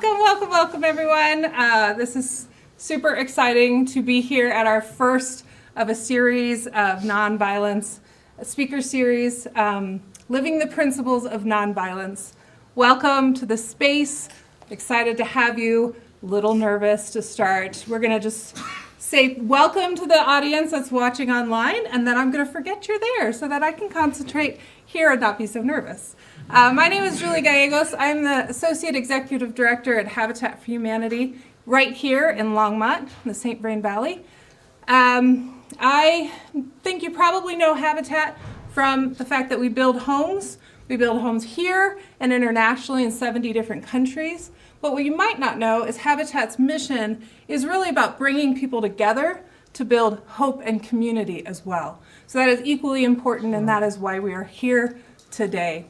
Welcome everyone. This is super exciting to be here at our first of a series of nonviolence speaker series, Living the Principles of Nonviolence. Welcome to the space. Excited to have you. Little nervous to start. We're going to just say welcome to the audience that's watching online, and then I'm going to forget you're there so that I can concentrate here and not be so nervous. My name is Julie Gallegos. I'm the Associate Executive Director at Habitat for Humanity right here in Longmont, in the St. Vrain Valley. I think you probably know Habitat from the fact that we build homes. We build homes here and internationally in 70 different countries. But what you might not know is Habitat's mission is really about bringing people together to build hope and community as well. So that is equally important, and that is why we are here today.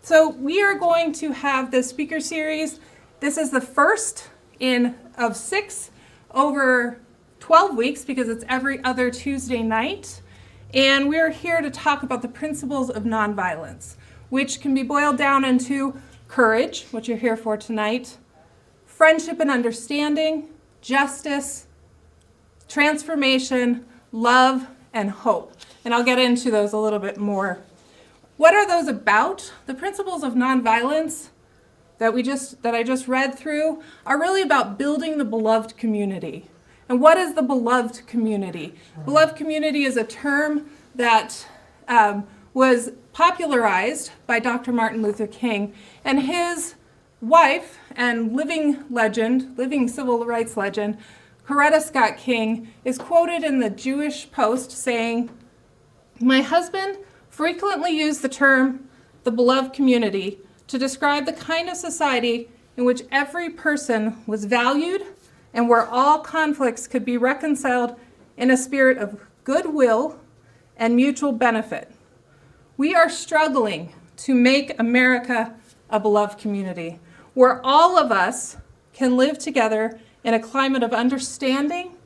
So we are going to have this speaker series. This is the first of 6 over 12 weeks because it's every other Tuesday night. And we're here to talk about the principles of nonviolence, which can be boiled down into courage, which you're here for tonight, friendship and understanding, justice, transformation, love, and hope. And I'll get into those a little bit more. What are those about? The principles of nonviolence that I just read through are really about building the beloved community. And what is the beloved community? Beloved community is a term that was popularized by Dr. Martin Luther King, and his wife and living civil rights legend, Coretta Scott King, is quoted in the Jewish Post saying, "My husband frequently used the term the beloved community to describe the kind of society in which every person was valued and where all conflicts could be reconciled in a spirit of goodwill and mutual benefit. We are struggling to make America a beloved community where all of us can live together in a climate of understanding,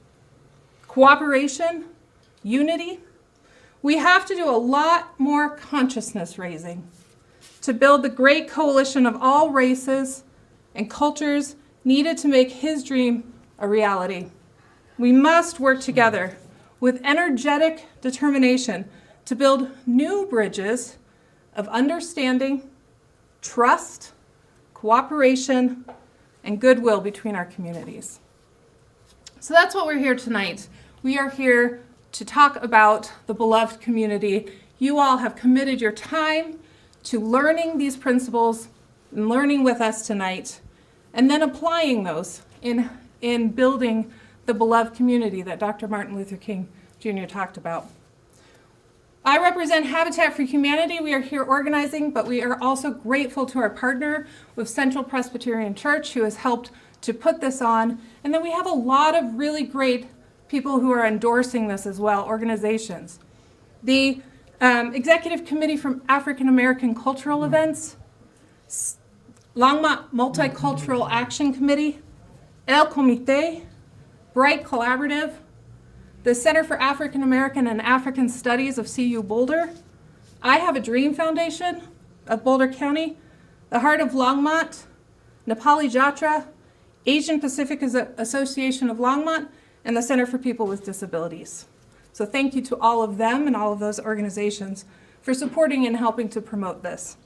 cooperation, unity. We have to do a lot more consciousness raising to build the great coalition of all races and cultures needed to make his dream a reality. We must work together with energetic determination to build new bridges of understanding, trust, cooperation, and goodwill between our communities." So that's what we're here tonight. We are here to talk about the beloved community. You all have committed your time to learning these principles and learning with us tonight, and then applying those in building the beloved community that Dr. Martin Luther King Jr. talked about. I represent Habitat for Humanity. We are here organizing, but we are also grateful to our partner with Central Presbyterian Church, who has helped to put this on. And then we have a lot of really great people who are endorsing this as well, organizations. The Executive Committee from African American Cultural Events, Longmont Multicultural Action Committee, El Comité, Bright Collaborative, the Center for African American and African Studies of CU Boulder, I Have a Dream Foundation of Boulder County, the Heart of Longmont, Nepali Jatra, Asian Pacific Association of Longmont, and the Center for People with Disabilities. So thank you to all of them and all of those organizations for supporting and helping to promote this.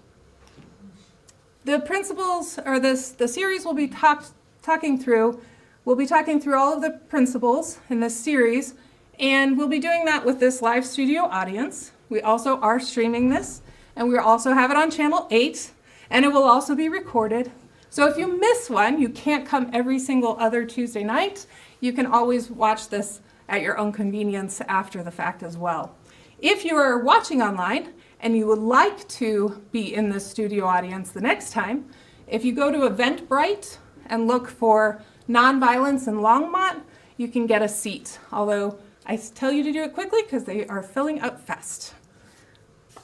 The principles, or the series we'll be talking through all of the principles in this series, and we'll be doing that with this live studio audience. We also are streaming this, and we also have it on Channel 8, and it will also be recorded. So if you miss one, you can't come every single other Tuesday night. You can always watch this at your own convenience after the fact as well. If you are watching online and you would like to be in this studio audience the next time, if you go to Eventbrite and look for Nonviolence in Longmont, you can get a seat, although I tell you to do it quickly because they are filling up fast.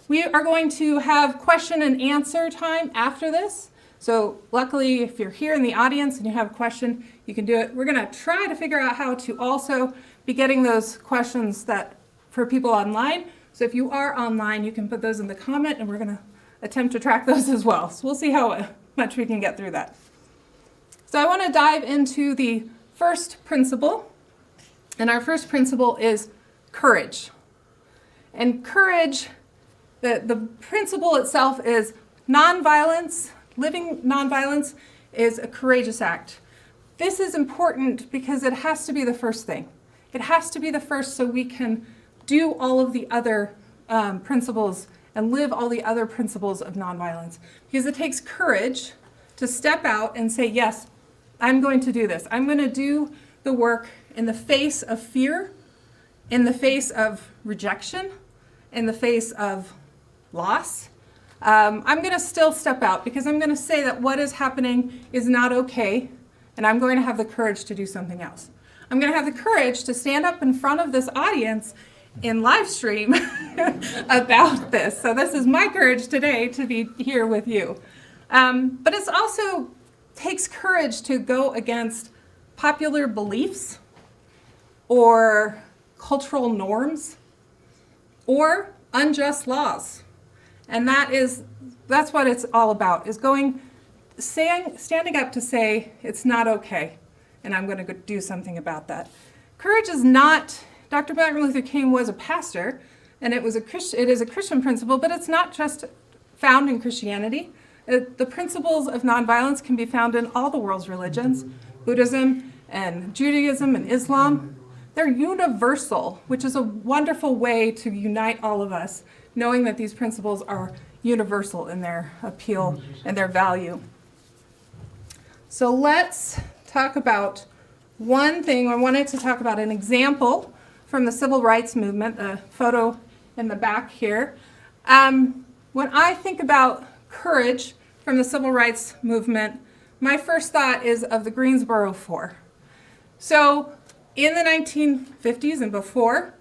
We are going to have question and answer time after this. So luckily, if you're here in the audience and you have a question, you can do it. We're going to try to figure out how to also be getting those questions for people online. So if you are online, you can put those in the comment, and we're going to attempt to track those as well. So we'll see how much we can get through that. So I want to dive into the first principle, and our first principle is courage. And courage, the principle itself is nonviolence. Living nonviolence is a courageous act. This is important because it has to be the first thing. It has to be the first so we can do all of the other principles and live all the other principles of nonviolence. Because it takes courage to step out and say, yes, I'm going to do this. I'm going to do the work in the face of fear, in the face of rejection, in the face of loss. I'm going to still step out because I'm going to say that what is happening is not okay, and I'm going to have the courage to do something else. I'm going to have the courage to stand up in front of this audience in live stream about this. So this is my courage today to be here with you. But it also takes courage to go against popular beliefs or cultural norms or unjust laws. And that's what it's all about, is standing up to say it's not okay, and I'm going to do something about that. Courage is not, Dr. Martin Luther King was a pastor, and it is a Christian principle, but it's not just found in Christianity. The principles of nonviolence can be found in all the world's religions, Buddhism and Judaism and Islam. They're universal, which is a wonderful way to unite all of us, knowing that these principles are universal in their appeal and their value. So let's talk about one thing. I wanted to talk about an example from the civil rights movement, the photo in the back here. When I think about courage from the civil rights movement, my first thought is of the Greensboro Four. So in the 1950s and before,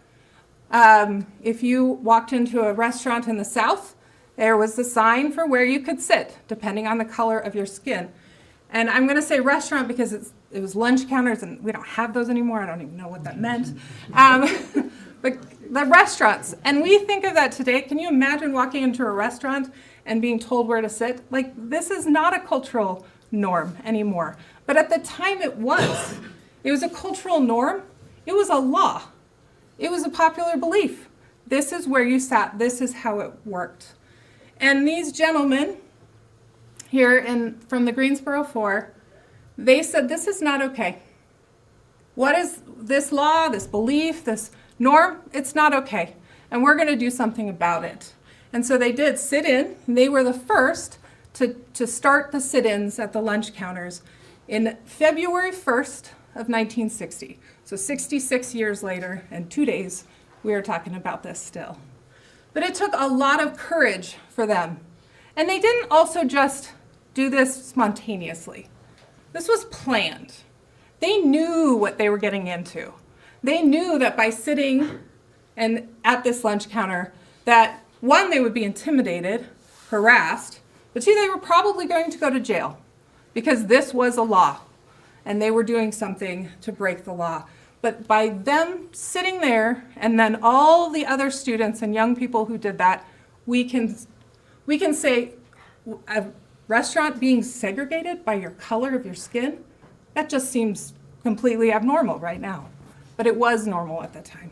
if you walked into a restaurant in the South, there was a sign for where you could sit, depending on the color of your skin. And I'm going to say restaurant because it was lunch counters, and we don't have those anymore. I don't even know what that meant. But the restaurants, and we think of that today. Can you imagine walking into a restaurant and being told where to sit? Like, this is not a cultural norm anymore. But at the time it was. It was a cultural norm. It was a law. It was a popular belief. This is where you sat. This is how it worked. And these gentlemen here from the Greensboro Four, they said, this is not okay. What is this law, this belief, this norm? It's not okay. And we're going to do something about it. And so they did sit in. And they were the first to start the sit-ins at the lunch counters in February 1st of 1960. So 66 years later and 2 days, we are talking about this still. But it took a lot of courage for them. And they didn't also just do this spontaneously. This was planned. They knew what they were getting into. They knew that by sitting and at this lunch counter, that one, they would be intimidated, harassed, but two, they were probably going to go to jail because this was a law and they were doing something to break the law. But by them sitting there and then all the other students and young people who did that, we can say a restaurant being segregated by your color of your skin, that just seems completely abnormal right now. But it was normal at the time.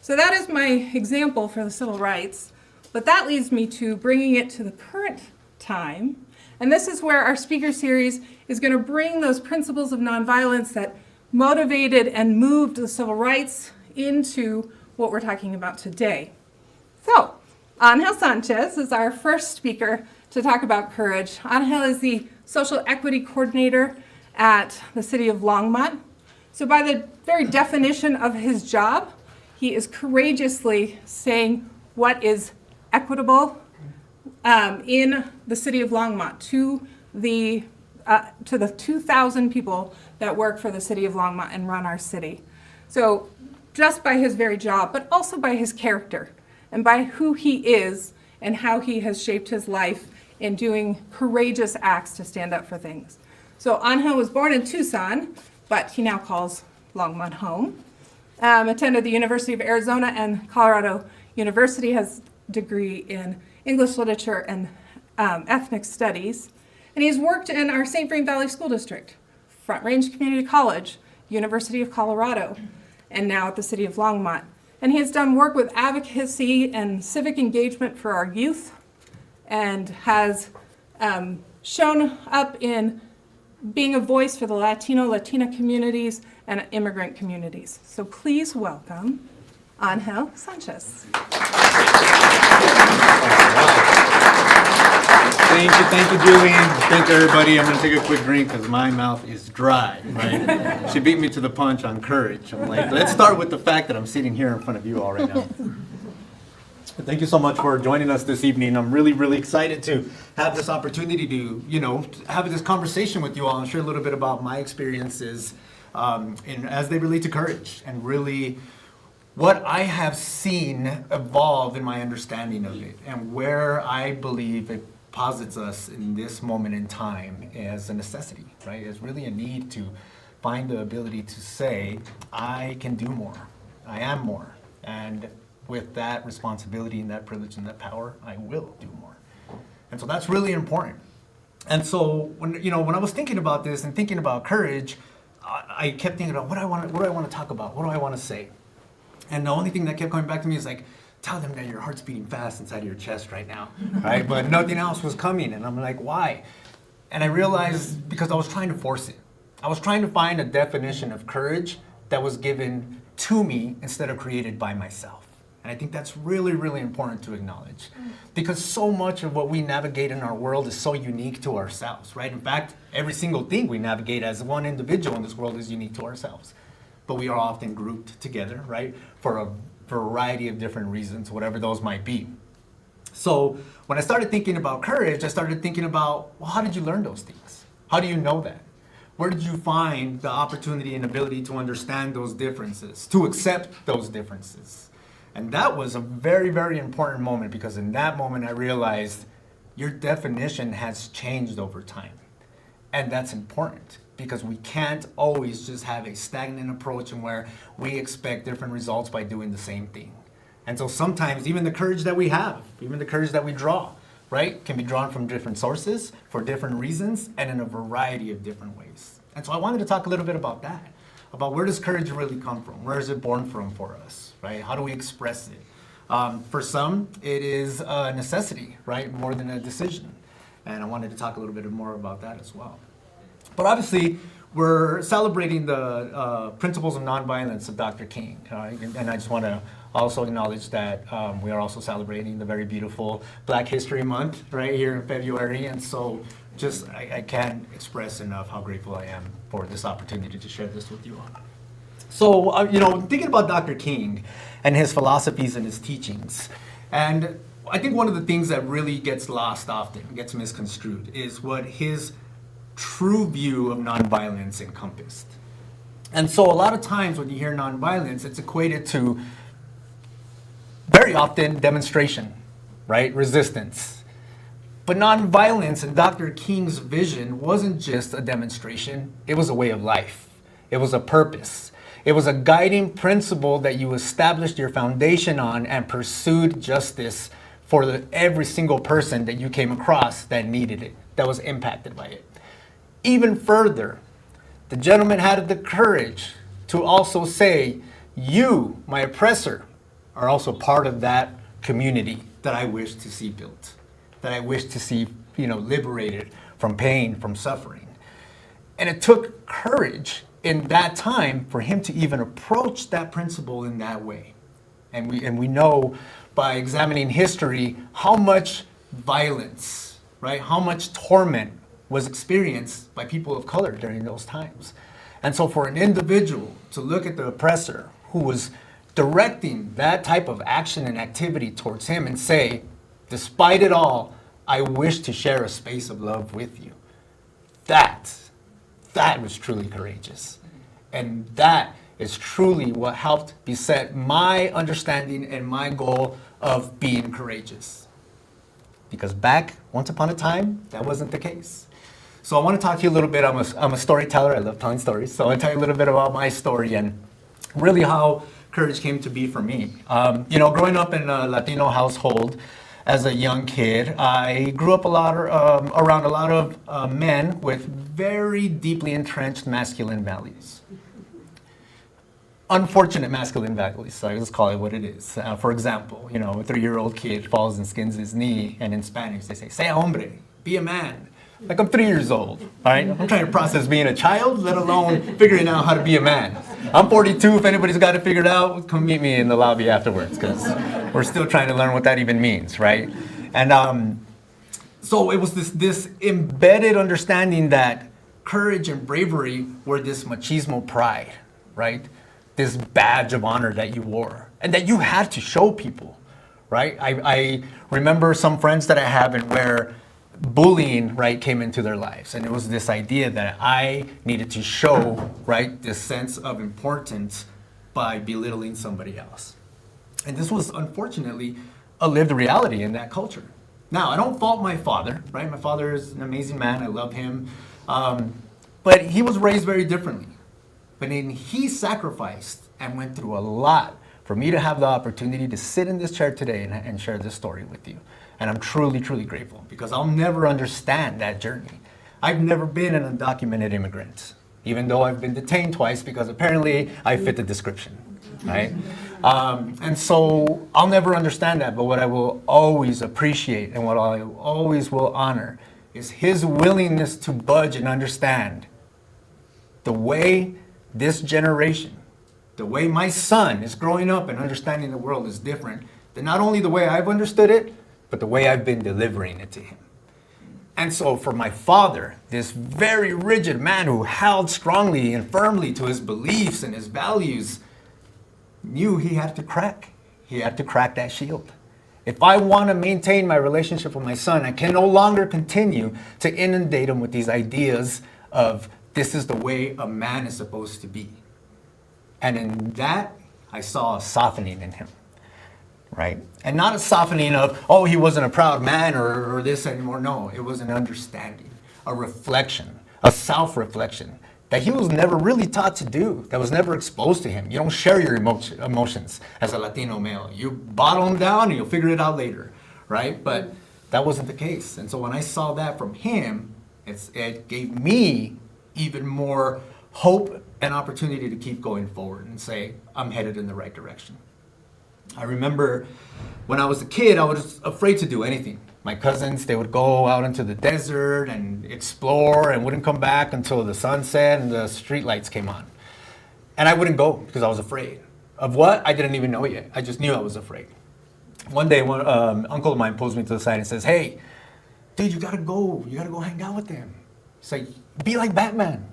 So that is my example for the civil rights. But that leads me to bringing it to the current time. And this is where our speaker series is going to bring those principles of nonviolence that motivated and moved the civil rights into what we're talking about today. So, Angel Sanchez is our first speaker to talk about courage. Angel is the social equity coordinator at the City of Longmont. So by the very definition of his job, he is courageously saying what is equitable in the City of Longmont to the 2,000 people that work for the City of Longmont and run our city. So just by his very job, but also by his character and by who he is and how he has shaped his life in doing courageous acts to stand up for things. So Angel was born in Tucson, but he now calls Longmont home. Attended the University of Arizona and Colorado University, has a degree in English literature and ethnic studies. And he's worked in our St. Vrain Valley School District, Front Range Community College, University of Colorado, and now at the City of Longmont. And he has done work with advocacy and civic engagement for our youth, and has shown up in being a voice for the Latina communities and immigrant communities. So please welcome Gabriel Sanchez. Thank you, Julian. Thank you, everybody. I'm going to take a quick drink because my mouth is dry, right? She beat me to the punch on courage. I'm like, let's start with the fact that I'm sitting here in front of you all right now. Thank you so much for joining us this evening. I'm really excited to have this opportunity to, have this conversation with you all and share a little bit about my experiences as they relate to courage, and really what I have seen evolve in my understanding of it, and where I believe it posits us in this moment in time as a necessity, right? It's really a need to find the ability to say, I can do more, I am more, and with that responsibility and that privilege and that power, I will do more. And so that's really important. And so when I was thinking about this and thinking about courage, I kept thinking about what do I want to talk about? What do I want to say? And the only thing that kept coming back to me is like, tell them that your heart's beating fast inside of your chest right now, right? But nothing else was coming, and I'm like, why? And I realized because I was trying to force it. I was trying to find a definition of courage that was given to me instead of created by myself. And I think that's really important to acknowledge, because so much of what we navigate in our world is so unique to ourselves, right? In fact, every single thing we navigate as one individual in this world is unique to ourselves. But we are often grouped together, right, for a variety of different reasons, whatever those might be. So when I started thinking about courage, I started thinking about, well, how did you learn those things? How do you know that? Where did you find the opportunity and ability to understand those differences, to accept those differences? And that was a very important moment, because in that moment I realized your definition has changed over time. And that's important, because we can't always just have a stagnant approach and where we expect different results by doing the same thing. And so sometimes even the courage that we have, even the courage that we draw, right, can be drawn from different sources for different reasons and in a variety of different ways. And so I wanted to talk a little bit about that, about where does courage really come from? Where is it born from for us, right? How do we express it? For some, it is a necessity, right, more than a decision. And I wanted to talk a little bit more about that as well. But obviously, we're celebrating the principles of nonviolence of Dr. King, and I just want to also acknowledge that we are also celebrating the very beautiful Black History Month right here in February, and so just I can't express enough how grateful I am for this opportunity to share this with you all. So, thinking about Dr. King and his philosophies and his teachings, and I think one of the things that really gets lost often, gets misconstrued, is what his true view of nonviolence encompassed. And so a lot of times when you hear nonviolence, it's equated to very often demonstration, right? Resistance. But nonviolence in Dr. King's vision wasn't just a demonstration, it was a way of life. It was a purpose. It was a guiding principle that you established your foundation on and pursued justice for every single person that you came across that needed it, that was impacted by it. Even further, the gentleman had the courage to also say, you, my oppressor, are also part of that community that I wish to see built, that I wish to see, liberated from pain, from suffering. And it took courage in that time for him to even approach that principle in that way. And we know by examining history how much violence, right, how much torment was experienced by people of color during those times. And so for an individual to look at the oppressor who was directing that type of action and activity towards him and say, despite it all, I wish to share a space of love with you. That was truly courageous. And that is truly what helped beset my understanding and my goal of being courageous. Because once upon a time, that wasn't the case. So I want to talk to you a little bit. I'm a storyteller. I love telling stories. So I'll tell you a little bit about my story and really how courage came to be for me. Growing up in a Latino household, as a young kid, I grew up around a lot of men with very deeply entrenched masculine values. Unfortunate masculine values, so let's call it what it is. For example, a 3-year-old kid falls and skins his knee, and in Spanish they say hombre, be a man. Like, I'm 3 years old, all right? I'm trying to process being a child, let alone figuring out how to be a man. I'm 42. If anybody's got it figured out, come meet me in the lobby afterwards, because we're still trying to learn what that even means, right? And so it was this embedded understanding that courage and bravery were this machismo pride, right? This badge of honor that you wore and that you had to show people, right? I remember some friends that I have and where bullying, right, came into their lives. And it was this idea that I needed to show, right, this sense of importance by belittling somebody else. And this was, unfortunately, a lived reality in that culture. Now, I don't fault my father, right? My father is an amazing man. I love him. But he was raised very differently. But then he sacrificed and went through a lot for me to have the opportunity to sit in this chair today and share this story with you. And I'm truly, truly grateful because I'll never understand that journey. I've never been an undocumented immigrant, even though I've been detained twice because apparently I fit the description, right? And so I'll never understand that, but what I will always appreciate and what I always will honor is his willingness to budge and understand the way this generation, the way my son is growing up and understanding the world is different than not only the way I've understood it, but the way I've been delivering it to him. And so for my father, this very rigid man who held strongly and firmly to his beliefs and his values, knew he had to crack. He had to crack that shield. If I want to maintain my relationship with my son, I can no longer continue to inundate him with these ideas of this is the way a man is supposed to be. And in that, I saw a softening in him. Right? And not a softening of, oh, he wasn't a proud man or this anymore. No, it was an understanding, a reflection, a self-reflection that he was never really taught to do, that was never exposed to him. You don't share your emotions as a Latino male. You bottle them down and you'll figure it out later, right? But that wasn't the case. And so when I saw that from him, it gave me even more hope and opportunity to keep going forward and say, I'm headed in the right direction. I remember when I was a kid, I was afraid to do anything. My cousins, they would go out into the desert and explore and wouldn't come back until the sun set and the street lights came on. And I wouldn't go because I was afraid. Of what? I didn't even know yet. I just knew I was afraid. One day, one uncle of mine pulls me to the side and says, hey, dude, you gotta go hang out with them. He's like, be like Batman.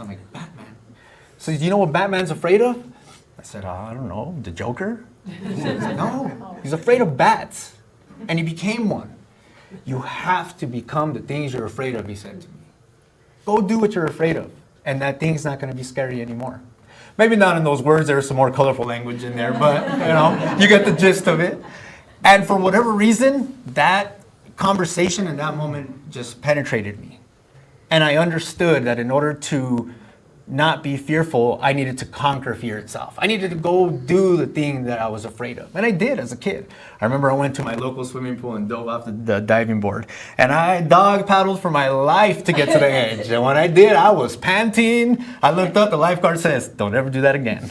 I'm like, Batman? So do you know what Batman's afraid of? I said, I don't know, the Joker? He said, no, he's afraid of bats. And he became one. You have to become the things you're afraid of, he said to me. Go do what you're afraid of, and that thing's not gonna be scary anymore. Maybe not in those words, there's some more colorful language in there, but you get the gist of it. And for whatever reason, that conversation in that moment just penetrated me. And I understood that in order to not be fearful, I needed to conquer fear itself. I needed to go do the thing that I was afraid of. And I did as a kid. I remember I went to my local swimming pool and dove off the diving board. And I dog paddled for my life to get to the edge. And when I did, I was panting. I looked up, the lifeguard says, don't ever do that again.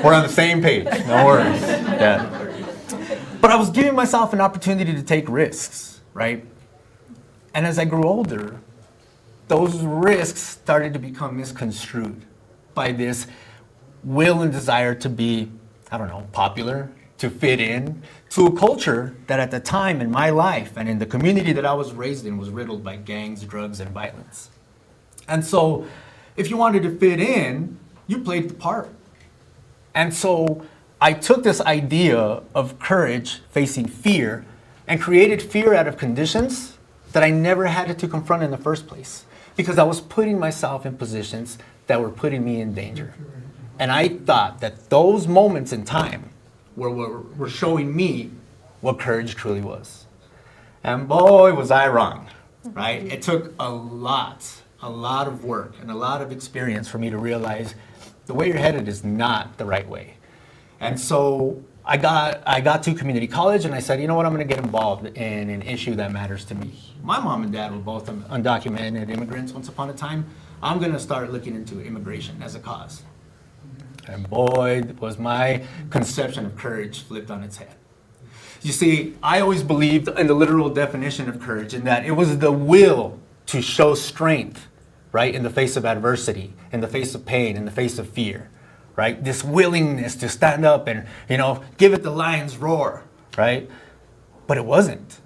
We're on the same page, no worries. Yeah. But I was giving myself an opportunity to take risks, right? And as I grew older, those risks started to become misconstrued by this will and desire to be, popular, to fit in, to a culture that at the time in my life and in the community that I was raised in was riddled by gangs, drugs, and violence. And so if you wanted to fit in, you played the part. And so I took this idea of courage facing fear and created fear out of conditions that I never had to confront in the first place, because I was putting myself in positions that were putting me in danger. And I thought that those moments in time were showing me what courage truly was. And boy, was I wrong, right? It took a lot of work and a lot of experience for me to realize the way you're headed is not the right way. And so I got to community college and I said, you know what, I'm going to get involved in an issue that matters to me. My mom and dad were both undocumented immigrants once upon a time. I'm going to start looking into immigration as a cause. And boy, was my conception of courage flipped on its head. You see, I always believed in the literal definition of courage, in that it was the will to show strength, right, in the face of adversity, in the face of pain, in the face of fear, right? This willingness to stand up and, give it the lion's roar, right? But it wasn't.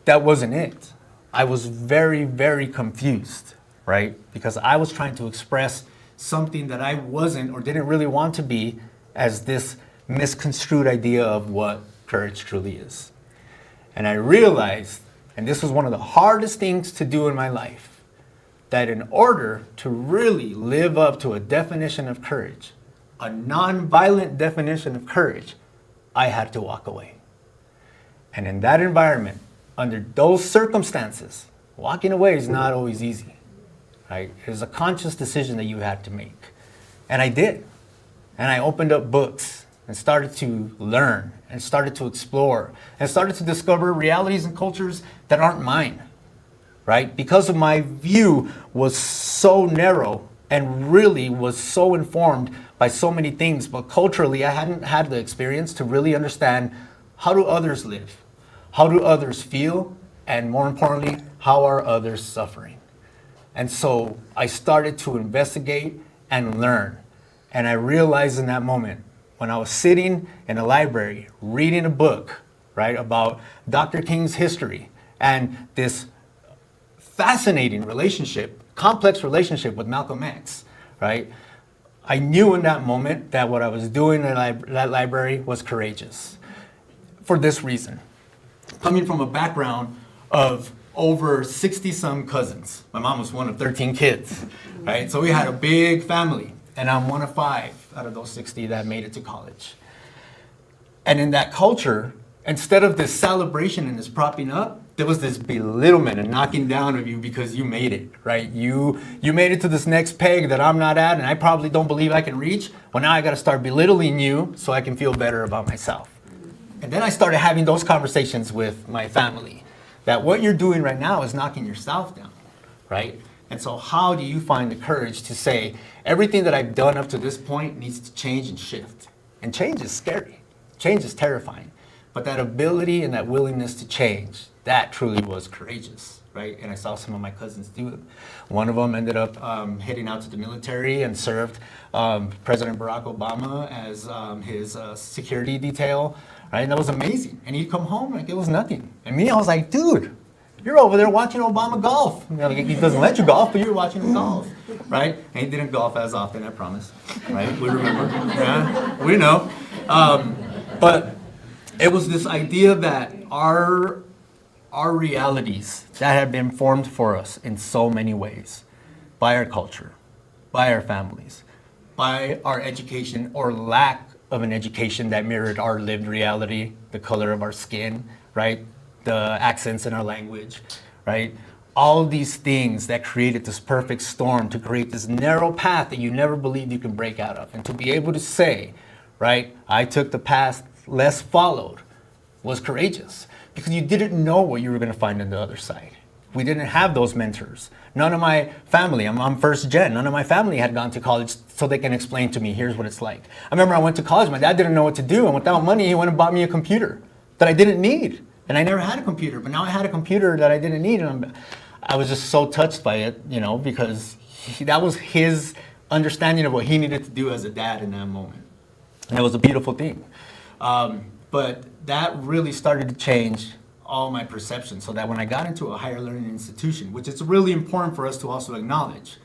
That wasn't it. I was very, very confused, right? Because I was trying to express something that I wasn't or didn't really want to be, as this misconstrued idea of what courage truly is. And I realized, and this was one of the hardest things to do in my life, that in order to really live up to a definition of courage, a nonviolent definition of courage, I had to walk away. And in that environment, under those circumstances, walking away is not always easy, right? It was a conscious decision that you had to make. And I did. And I opened up books and started to learn and started to explore and started to discover realities and cultures that aren't mine, right? Because of my view was so narrow and really was so informed by so many things, but culturally I hadn't had the experience to really understand, how do others live? How do others feel? And more importantly, how are others suffering? And so I started to investigate and learn. And I realized in that moment, when I was sitting in a library reading a book, right, about Dr. King's history and this fascinating relationship, complex relationship with Malcolm X, right, I knew in that moment that what I was doing in that library was courageous. For this reason, coming from a background of over 60-some cousins. My mom was one of 13 kids, right? So we had a big family, and I'm one of 5 out of those 60 that made it to college. And in that culture, instead of this celebration and this propping up, there was this belittlement and knocking down of you because you made it, right? You made it to this next peg that I'm not at, and I probably don't believe I can reach. Well, now I got to start belittling you so I can feel better about myself. And then I started having those conversations with my family, that what you're doing right now is knocking yourself down, right? And so how do you find the courage to say, everything that I've done up to this point needs to change and shift? And change is scary. Change is terrifying. But that ability and that willingness to change, that truly was courageous, right? And I saw some of my cousins do it. One of them ended up heading out to the military and served President Barack Obama as his security detail, right? And that was amazing. And he'd come home like it was nothing. And me, I was like, dude, you're over there watching Obama golf. He doesn't let you golf, but you're watching him golf, right? And he didn't golf as often, I promise, right? We remember, yeah, we know. But it was this idea that our realities that have been formed for us in so many ways, by our culture, by our families, by our education or lack of an education that mirrored our lived reality, the color of our skin, right? The accents in our language, right? All these things that created this perfect storm to create this narrow path that you never believed you could break out of. And to be able to say, right, I took the path less followed, was courageous, because you didn't know what you were going to find on the other side. We didn't have those mentors. None of my family, I'm first gen, none of my family had gone to college so they can explain to me, here's what it's like. I remember I went to college, my dad didn't know what to do, and without money, he went and bought me a computer that I didn't need. And I never had a computer, but now I had a computer that I didn't need, and I was just so touched by it, because that was his understanding of what he needed to do as a dad in that moment. And it was a beautiful thing. But that really started to change all my perception, so that when I got into a higher learning institution, which is really important for us to also acknowledge,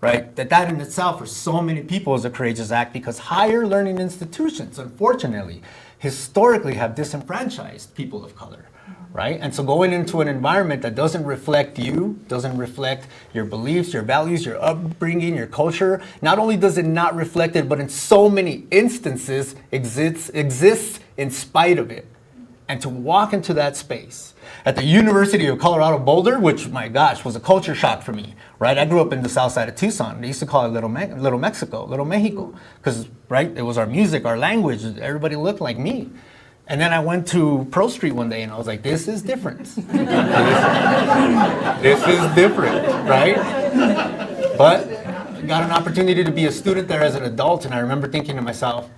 right? That in itself for so many people is a courageous act, because higher learning institutions, unfortunately, historically have disenfranchised people of color, right? And so going into an environment that doesn't reflect you, doesn't reflect your beliefs, your values, your upbringing, your culture, not only does it not reflect it, but in so many instances exists in spite of it. And to walk into that space at the University of Colorado Boulder, which, my gosh, was a culture shock for me, right? I grew up in the south side of Tucson. They used to call it Little Mexico, Little Mexico, because, right, it was our music, our language, everybody looked like me. And then I went to Pearl Street one day and I was like, this is different. This is different, right? But I got an opportunity to be a student there as an adult, and I remember thinking to myself,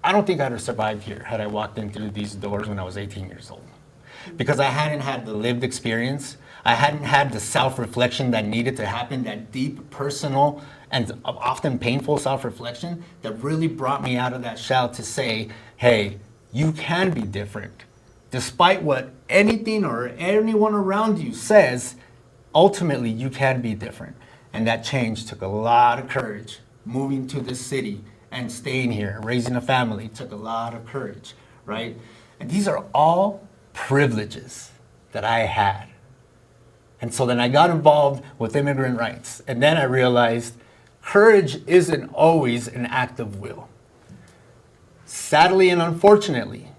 I don't think I'd have survived here had I walked in through these doors when I was 18 years old. Because I hadn't had the lived experience. I hadn't had the self-reflection that needed to happen, that deep, personal, and often painful self-reflection that really brought me out of that shell to say, hey, you can be different. Despite what anything or anyone around you says, ultimately you can be different. And that change took a lot of courage. Moving to this city and staying here, raising a family, took a lot of courage, right? And these are all privileges that I had. And so then I got involved with immigrant rights. And then I realized courage isn't always an act of will. Sadly and unfortunately,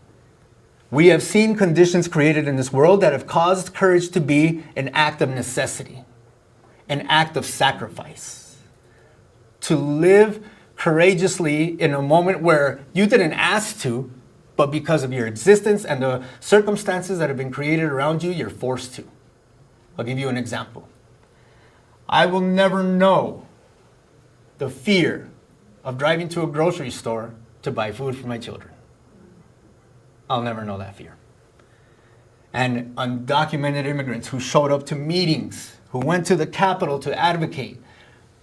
we have seen conditions created in this world that have caused courage to be an act of necessity, an act of sacrifice. To live courageously in a moment where you didn't ask to, but because of your existence and the circumstances that have been created around you, you're forced to. I'll give you an example. I will never know the fear of driving to a grocery store to buy food for my children. I'll never know that fear. And undocumented immigrants who showed up to meetings, who went to the Capitol to advocate,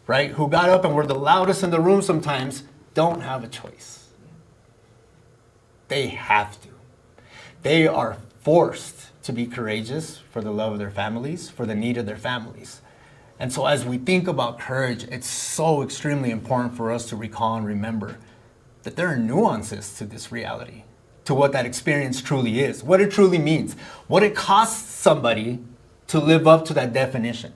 right? Who got up and were the loudest in the room sometimes, don't have a choice. They have to. They are forced to be courageous for the love of their families, for the need of their families. And so as we think about courage, it's so extremely important for us to recall and remember that there are nuances to this reality, to what that experience truly is, what it truly means, what it costs somebody to live up to that definition.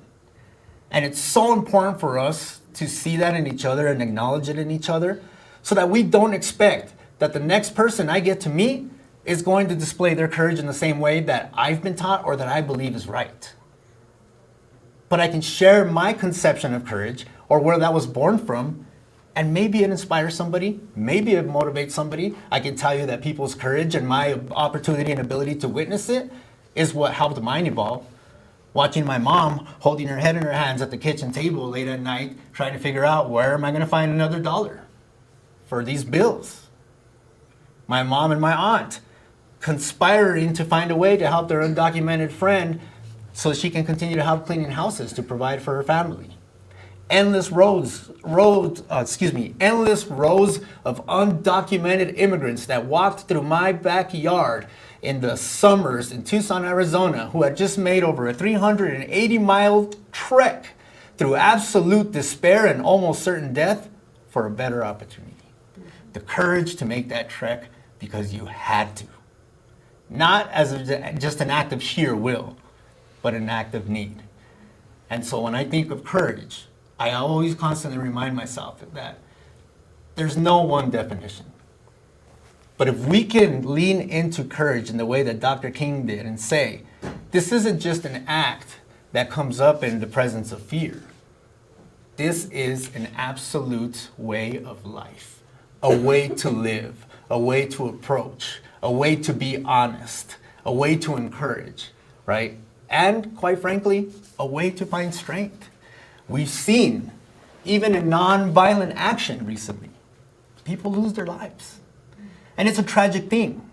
And it's so important for us to see that in each other and acknowledge it in each other so that we don't expect that the next person I get to meet is going to display their courage in the same way that I've been taught or that I believe is right. But I can share my conception of courage or where that was born from, and maybe it inspires somebody, maybe it motivates somebody. I can tell you that people's courage and my opportunity and ability to witness it is what helped mine evolve. Watching my mom holding her head in her hands at the kitchen table late at night, trying to figure out where am I going to find another dollar for these bills. My mom and my aunt conspiring to find a way to help their undocumented friend so she can continue to help cleaning houses to provide for her family. Endless rows of undocumented immigrants that walked through my backyard in the summers in Tucson, Arizona, who had just made over a 380-mile trek through absolute despair and almost certain death for a better opportunity. The courage to make that trek because you had to. Not as just an act of sheer will, but an act of need. And so when I think of courage, I always constantly remind myself that there's no one definition. But if we can lean into courage in the way that Dr. King did and say, this isn't just an act that comes up in the presence of fear. This is an absolute way of life, a way to live, a way to approach, a way to be honest, a way to encourage, right? And quite frankly, a way to find strength. We've seen, even in nonviolent action recently, people lose their lives. And it's a tragic thing.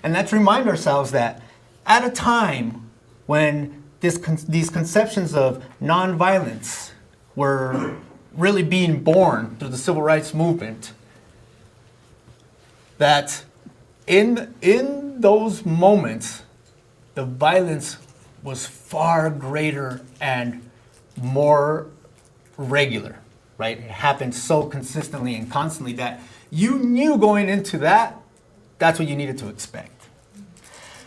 And let's remind ourselves that at a time when these conceptions of nonviolence were really being born through the civil rights movement, that in those moments, the violence was far greater and more regular, right? It happened so consistently and constantly that you knew going into that's what you needed to expect.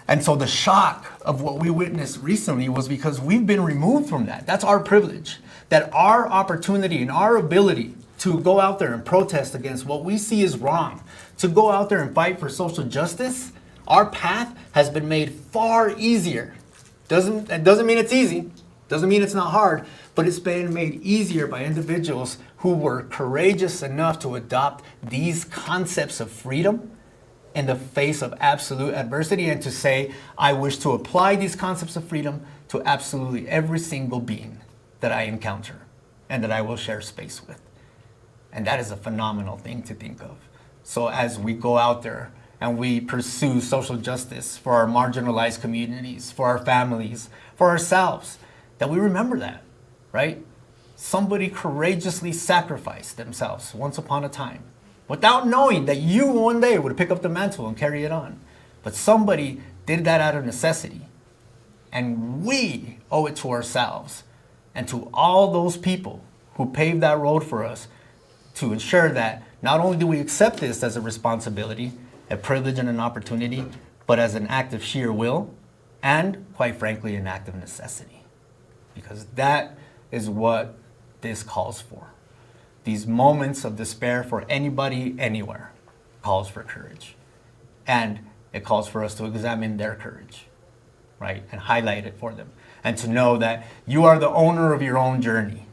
And so the shock of what we witnessed recently was because we've been removed from that. That's our privilege. That our opportunity and our ability to go out there and protest against what we see is wrong, to go out there and fight for social justice, our path has been made far easier. It doesn't mean it's easy, doesn't mean it's not hard, but it's been made easier by individuals who were courageous enough to adopt these concepts of freedom in the face of absolute adversity and to say, I wish to apply these concepts of freedom to absolutely every single being that I encounter and that I will share space with. And that is a phenomenal thing to think of. So as we go out there and we pursue social justice for our marginalized communities, for our families, for ourselves, that we remember that, right? Somebody courageously sacrificed themselves once upon a time without knowing that you one day would pick up the mantle and carry it on. But somebody did that out of necessity. And we owe it to ourselves and to all those people who paved that road for us to ensure that not only do we accept this as a responsibility, a privilege and an opportunity, but as an act of sheer will and, quite frankly, an act of necessity. Because that is what this calls for. These moments of despair for anybody, anywhere, calls for courage. And it calls for us to examine their courage, right? And highlight it for them. And to know that you are the owner of your own journey.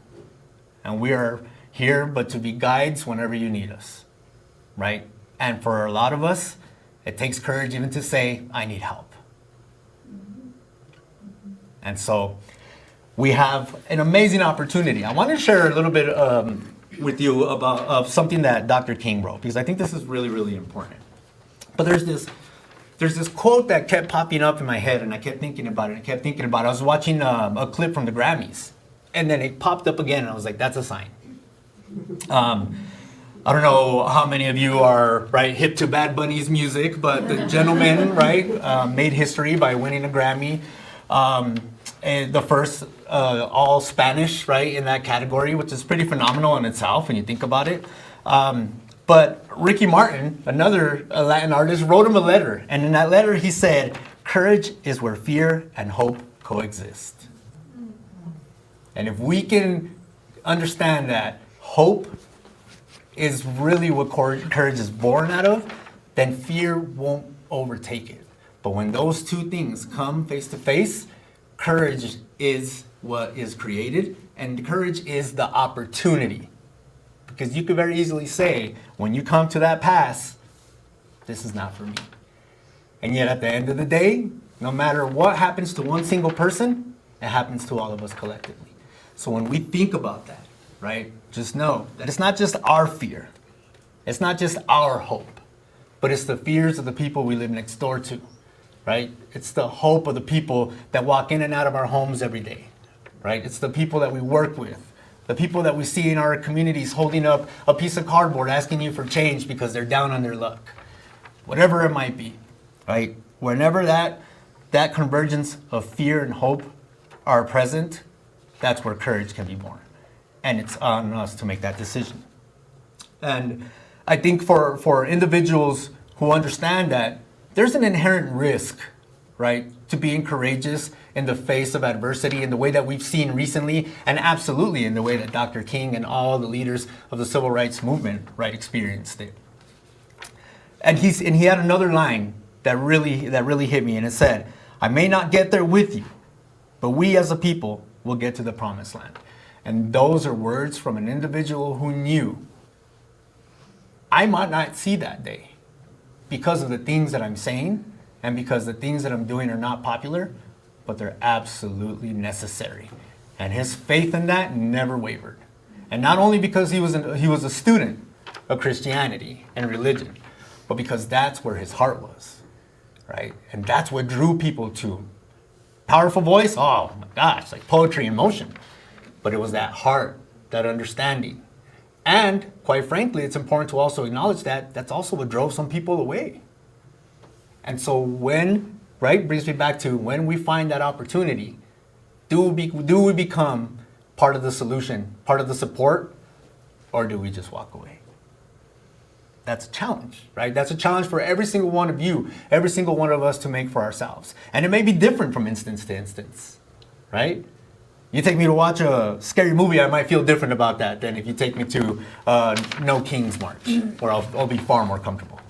And we are here but to be guides whenever you need us, right? And for a lot of us, it takes courage even to say, I need help. And so we have an amazing opportunity. I want to share a little bit with you about something that Dr. King wrote, because I think this is really, really important. But there's this quote that kept popping up in my head, and I kept thinking about it. I was watching a clip from the Grammys, and then it popped up again, and I was like, that's a sign. I don't know how many of you are hip to Bad Bunny's music, but the gentleman made history by winning a Grammy, and the first all Spanish in that category, which is pretty phenomenal in itself when you think about it. But Ricky Martin, another Latin artist, wrote him a letter, and in that letter he said, "Courage is where fear and hope coexist." And if we can understand that hope is really what courage is born out of, then fear won't overtake it. But when those two things come face to face, courage is what is created, and courage is the opportunity. Because you could very easily say, when you come to that pass, this is not for me. And yet at the end of the day, no matter what happens to one single person, it happens to all of us collectively. So when we think about that, just know that it's not just our fear. It's not just our hope, but it's the fears of the people we live next door to, It's the hope of the people that walk in and out of our homes every day, It's the people that we work with, the people that we see in our communities holding up a piece of cardboard asking you for change because they're down on their luck. Whatever it might be, Whenever that convergence of fear and hope are present, that's where courage can be born. And it's on us to make that decision. And I think for individuals who understand that, there's an inherent risk, to being courageous in the face of adversity in the way that we've seen recently, and absolutely in the way that Dr. King and all the leaders of the civil rights movement, experienced it. And he had another line that really hit me, and it said, "I may not get there with you, but we as a people will get to the promised land." And those are words from an individual who knew I might not see that day because of the things that I'm saying and because the things that I'm doing are not popular, but they're absolutely necessary. And his faith in that never wavered. And not only because he was a student of Christianity and religion, but because that's where his heart was, And that's what drew people to. Powerful voice, oh my gosh, like poetry in motion. But it was that heart, that understanding. And quite frankly, it's important to also acknowledge that that's also what drove some people away. And so when, brings me back to when we find that opportunity, do we become part of the solution, part of the support, or do we just walk away? That's a challenge, That's a challenge for every single one of you, every single one of us to make for ourselves. And it may be different from instance to instance, You take me to watch a scary movie, I might feel different about that than if you take me to No King's March, where I'll be far more comfortable,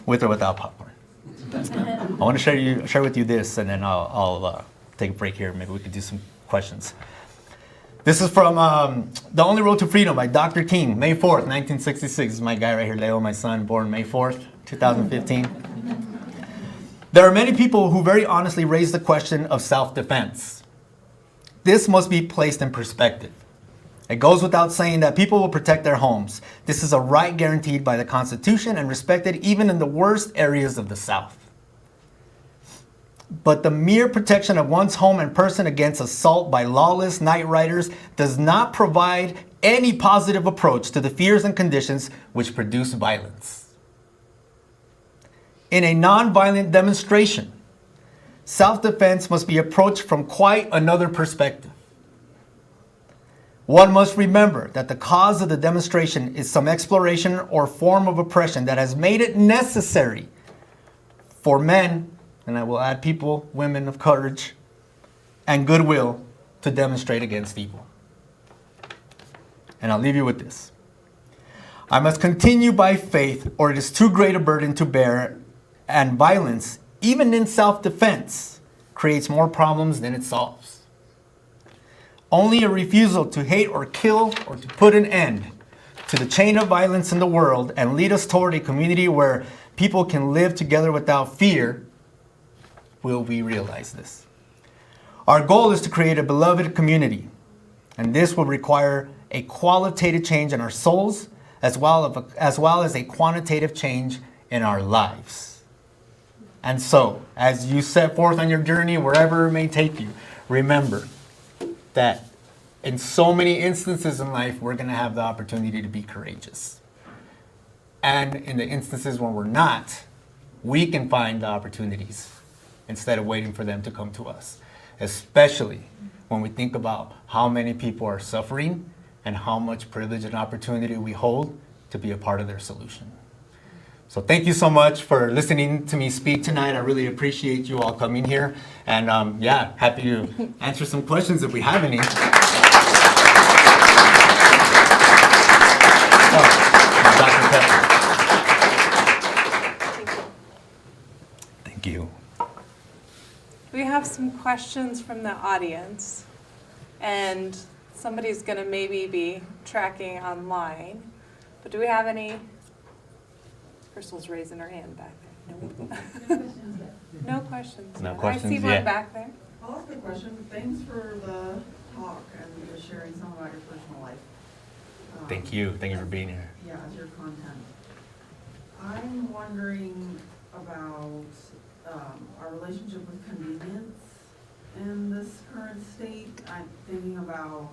With or without popcorn. I want to share with you this, and then I'll take a break here. Maybe we could do some questions. This is from The Only Road to Freedom by Dr. King, May 4th, 1966. This is my guy right here, Leo, my son, born May 4th, 2015. There are many people who very honestly raise the question of self-defense. This must be placed in perspective. It goes without saying that people will protect their homes. This is a right guaranteed by the Constitution and respected even in the worst areas of the South. But the mere protection of one's home and person against assault by lawless night riders does not provide any positive approach to the fears and conditions which produce violence. In a nonviolent demonstration, self-defense must be approached from quite another perspective. One must remember that the cause of the demonstration is some exploration or form of oppression that has made it necessary for men, and I will add people, women of courage and goodwill, to demonstrate against evil. And I'll leave you with this. I must continue by faith, or it is too great a burden to bear, and violence, even in self-defense, creates more problems than it solves. Only a refusal to hate or kill or to put an end to the chain of violence in the world and lead us toward a community where people can live together without fear will we realize this. Our goal is to create a beloved community, and this will require a qualitative change in our souls as well as a quantitative change in our lives. And so, as you set forth on your journey, wherever it may take you, remember that in so many instances in life, we're going to have the opportunity to be courageous. And in the instances when we're not, we can find the opportunities instead of waiting for them to come to us, especially when we think about how many people are suffering and how much privilege and opportunity we hold to be a part of their solution. So thank you so much for listening to me speak tonight. I really appreciate you all coming here. And happy to answer some questions if we have any. Dr. Pepper. Thank you. We have some questions from the audience, and somebody's going to maybe be tracking online. But do we have any? Crystal's raising her hand back there. No questions. No yet. questions I see one yet. back there. I'll ask a question. Thanks for the talk and the sharing some about your personal life. Thank you. Thank you for being here. Yeah, as your content. I'm wondering about our relationship with convenience in this current state. I'm thinking about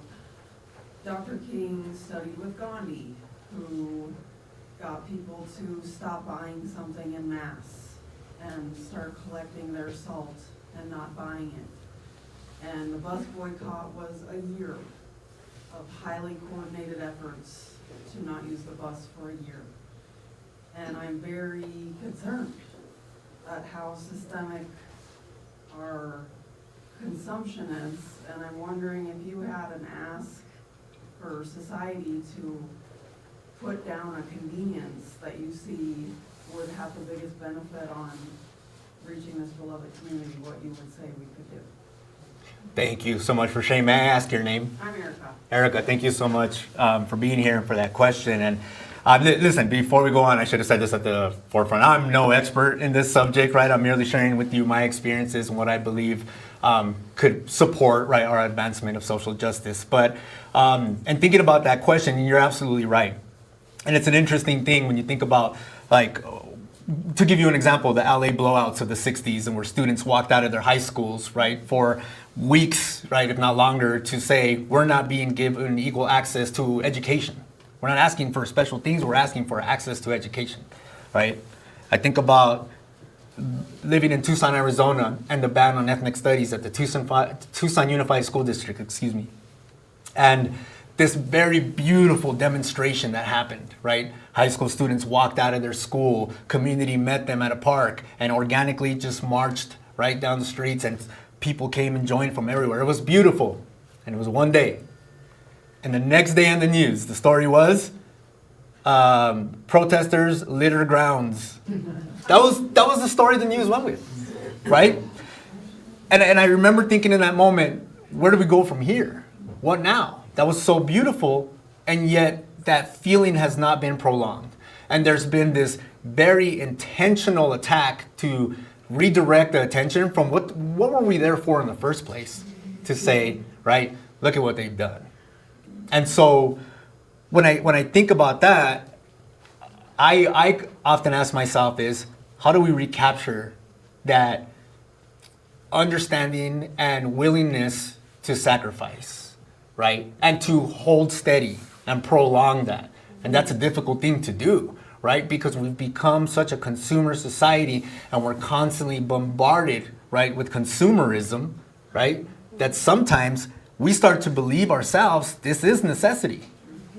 Dr. King's study with Gandhi, who got people to stop buying something en masse and start collecting their salt and not buying it. And the bus boycott was a year of highly coordinated efforts to not use the bus for a year. And I'm very concerned at how systemic our consumption is. And I'm wondering if you had an ask for society to put down a convenience that you see would have the biggest benefit on reaching this beloved community, what you would say we could do. Thank you so much for sharing. May I ask your name? I'm Erica. Erica, thank you so much for being here and for that question. And listen, before we go on, I should have said this at the forefront. I'm no expert in this subject, right? I'm merely sharing with you my experiences and what I believe could support, right, our advancement of social justice. But, and thinking about that question, you're absolutely right. And it's an interesting thing when you think about, like, to give you an example, the LA blowouts of the 60s, and where students walked out of their high schools, right, for weeks, right, if not longer, to say we're not being given equal access to education. We're not asking for special things, we're asking for access to education, right? I think about living in Tucson, Arizona, and the ban on ethnic studies at the Tucson Unified School District, and this very beautiful demonstration that happened, right? High school students walked out of their school, community met them at a park, and organically just marched right down the streets, and people came and joined from everywhere. It was beautiful, and it was one day. And the next day on the news, the story was, protesters litter grounds. That was the story the news went with, right? And I remember thinking in that moment, where do we go from here? What now? That was so beautiful, and yet that feeling has not been prolonged. And there's been this very intentional attack to redirect the attention from what were we there for in the first place, to say, right, look at what they've done. And so when I think about that, I often ask myself is, how do we recapture that understanding and willingness to sacrifice, right? And to hold steady and prolong that. And that's a difficult thing to do, right? Because we've become such a consumer society and we're constantly bombarded, right, with consumerism, right? That sometimes we start to believe ourselves, this is necessity,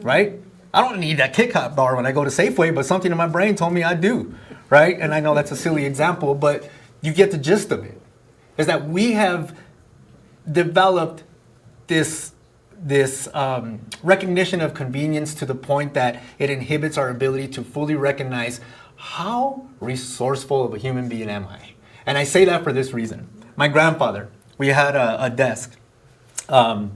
right? I don't need that Kit Kat bar when I go to Safeway, but something in my brain told me I do, right? And I know that's a silly example, but you get the gist of it. Is that we have developed this recognition of convenience to the point that it inhibits our ability to fully recognize how resourceful of a human being am I. And I say that for this reason. My grandfather, we had a desk, and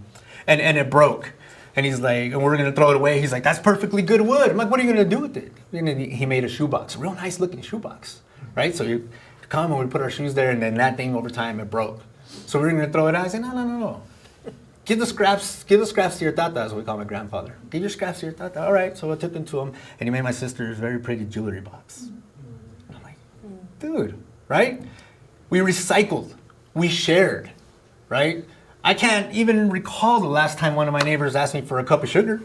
it broke. And he's like, and we're gonna throw it away. He's like, that's perfectly good wood. I'm like, what are you gonna do with it? And he made a shoebox, a real nice looking shoebox, right? So you come and we put our shoes there, and then that thing over time it broke. So we were gonna throw it out. I said, no. Give the scraps to your tata, as we call my grandfather. Give your scraps to your tata. All right. So I took them to him, and he made my sister a very pretty jewelry box. I'm like, dude, right? We recycled, we shared, right? I can't even recall the last time one of my neighbors asked me for a cup of sugar.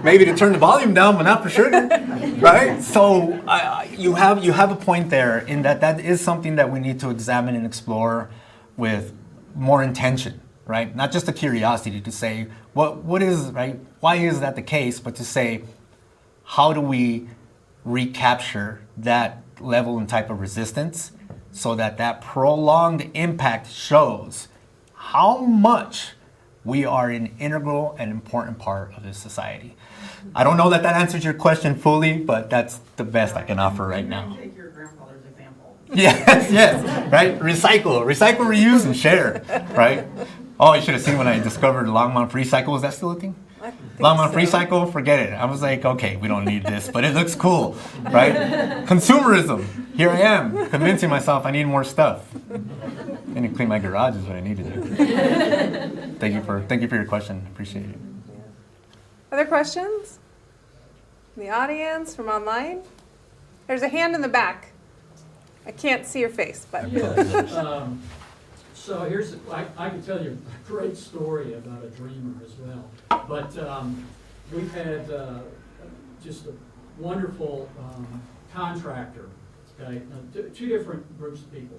Maybe to turn the volume down, but not for sugar, right? So you have a point there in that is something that we need to examine and explore with more intention, right? Not just a curiosity to say what is, right? Why is that the case? But to say, how do we recapture that level and type of resistance so that prolonged impact shows how much we are an integral and important part of this society. I don't know that answers your question fully, but that's the best I can offer right now. Take your grandfather's example. Yes, right? Recycle, reuse, and share, right? Oh, you should have seen when I discovered Longmont Free Cycle. Is that still a thing? Longmont Free Cycle, forget it. I was like, okay, we don't need this, but it looks cool, right? Consumerism. Here I am, convincing myself I need more stuff. I need to clean my garage is what I need to do. Thank you for your question. Appreciate it. Other questions? From the audience, from online? There's a hand in the back. I can't see your face, but. So here's, I can tell you a great story about a dreamer as well. But we've had just a wonderful contractor, okay? Two different groups of people.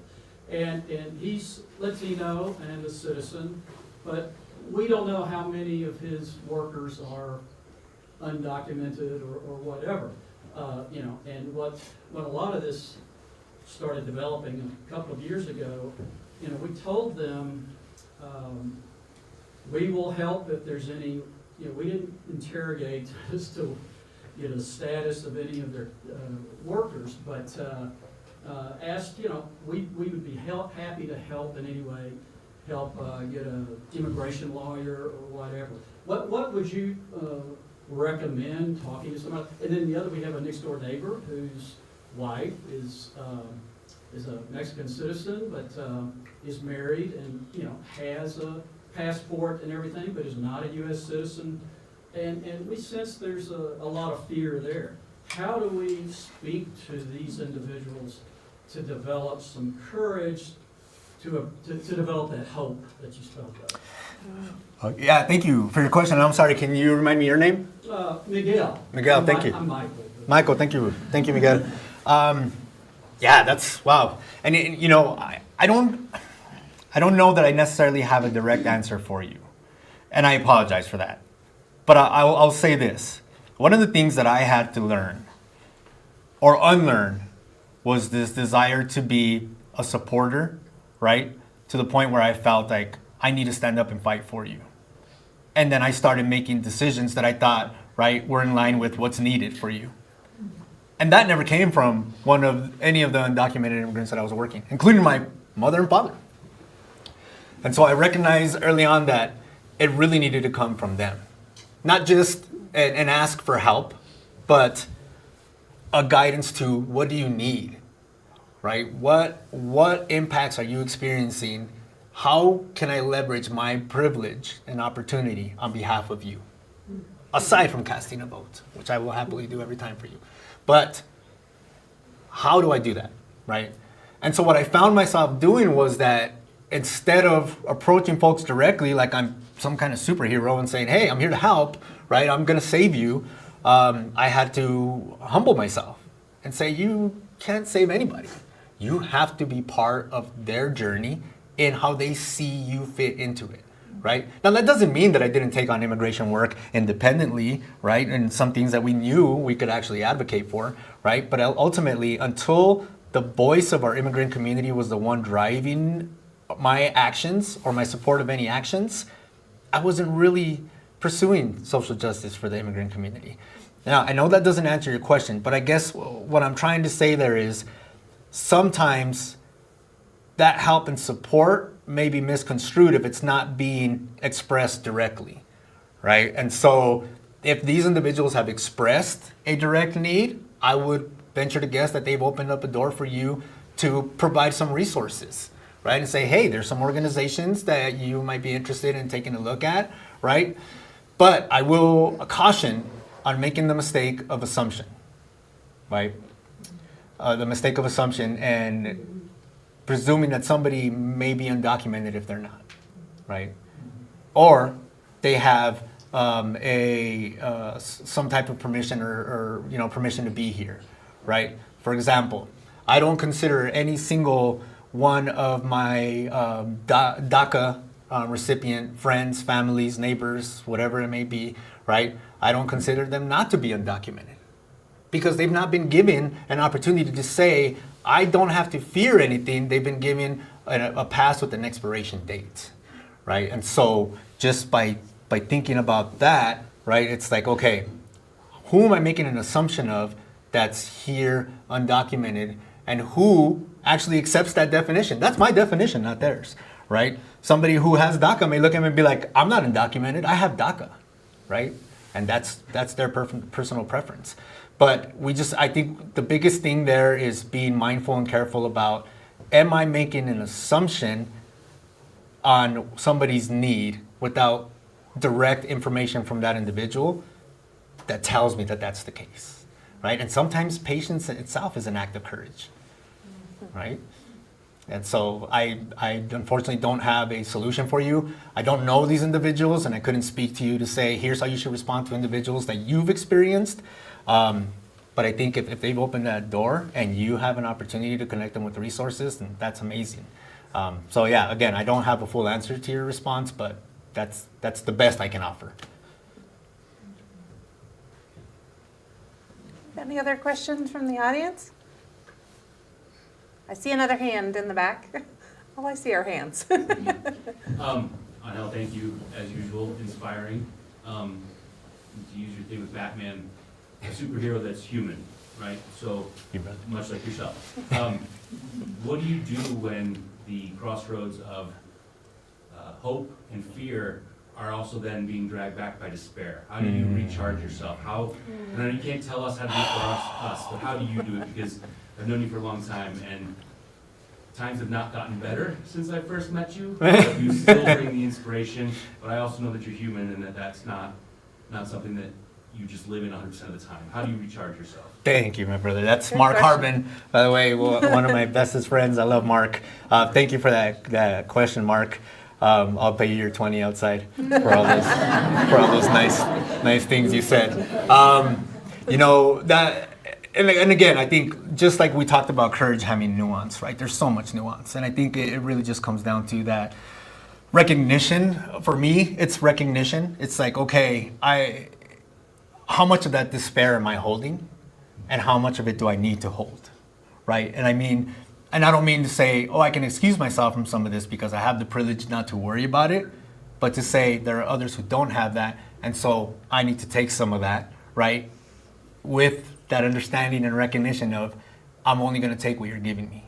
And he's Latino and a citizen, but we don't know how many of his workers are undocumented or whatever. And when a lot of this started developing a couple of years ago, we told them we will help if there's any, we didn't interrogate as to the status of any of their workers, but asked, we would be happy to help in any way, help get an immigration lawyer or whatever. What would you recommend talking to somebody? And then the other, we have a next door neighbor whose wife is a Mexican citizen, but is married and has a passport and everything, but is not a U.S. citizen. And we sense there's a lot of fear there. How do we speak to these individuals to develop some courage, to develop that hope that you spoke of? Yeah, thank you for your question. I'm sorry, can you remind me your name? Miguel. Miguel, thank you. I'm Michael. Michael, thank you. Thank you, Miguel. Yeah, that's, wow. And I don't know that I necessarily have a direct answer for you. And I apologize for that. But I'll say this. One of the things that I had to learn or unlearn was this desire to be a supporter, right? To the point where I felt like I need to stand up and fight for you. And then I started making decisions that I thought, right, were in line with what's needed for you. And that never came from any of the undocumented immigrants that I was working, including my mother and father. And so I recognized early on that it really needed to come from them. Not just an ask for help, but a guidance to what do you need, right? What impacts are you experiencing? How can I leverage my privilege and opportunity on behalf of you? Aside from casting a vote, which I will happily do every time for you. But how do I do that, right? And so what I found myself doing was that instead of approaching folks directly like I'm some kind of superhero and saying, hey, I'm here to help, right? I'm gonna save you. I had to humble myself and say, you can't save anybody. You have to be part of their journey in how they see you fit into it, right? Now that doesn't mean that I didn't take on immigration work independently, right? And some things that we knew we could actually advocate for, right? But ultimately, until the voice of our immigrant community was the one driving my actions or my support of any actions, I wasn't really pursuing social justice for the immigrant community. Now, I know that doesn't answer your question, but I guess what I'm trying to say there is sometimes that help and support may be misconstrued if it's not being expressed directly, right? And so if these individuals have expressed a direct need, I would venture to guess that they've opened up a door for you to provide some resources, right? And say, hey, there's some organizations that you might be interested in taking a look at, right? But I will caution on making the mistake of assumption, right? The mistake of assumption and presuming that somebody may be undocumented if they're not, right? Or they have some type of permission or permission to be here, right? For example, I don't consider any single one of my DACA recipient friends, families, neighbors, whatever it may be, right? I don't consider them not to be undocumented because they've not been given an opportunity to say, I don't have to fear anything. They've been given a pass with an expiration date, right? And so just by thinking about that, right, it's like, okay, who am I making an assumption of that's here undocumented and who actually accepts that definition? That's my definition, not theirs, right? Somebody who has DACA may look at me and be like, I'm not undocumented, I have DACA, right? And that's their personal preference. But I think the biggest thing there is being mindful and careful about, am I making an assumption on somebody's need without direct information from that individual that tells me that that's the case, right? And sometimes patience itself is an act of courage, right? And so I unfortunately don't have a solution for you. I don't know these individuals, and I couldn't speak to you to say, here's how you should respond to individuals that you've experienced. But I think if they've opened that door and you have an opportunity to connect them with the resources, then that's amazing. So yeah, again, I don't have a full answer to your response, but that's the best I can offer. Any other questions from the audience? I see another hand in the back. All I see are hands. Anel, thank you, as usual, inspiring. To use your thing with Batman, a superhero that's human, right? So, much like yourself. What do you do when the crossroads of hope and fear are also then being dragged back by despair? How do you recharge yourself? And I know you can't tell us how to do it for us, but how do you do it? Because I've known you for a long time, and times have not gotten better since I first met you. But you still bring the inspiration, but I also know that you're human and that that's not something that you just live in 100% of the time. How do you recharge yourself? Thank you, my brother. That's Good Mark question. Harbin, by the way, one of my bestest friends. I love Mark. Thank you for that question, Mark. I'll pay you your 20 outside for all those nice things you said. And again, I think just like we talked about courage having nuance, right? There's so much nuance, and I think it really just comes down to that recognition. For me, it's recognition. It's like, okay, how much of that despair am I holding, and how much of it do I need to hold, right? And I don't mean to say, oh, I can excuse myself from some of this because I have the privilege not to worry about it, but to say there are others who don't have that, and so I need to take some of that, right? With that understanding and recognition of, I'm only gonna take what you're giving me,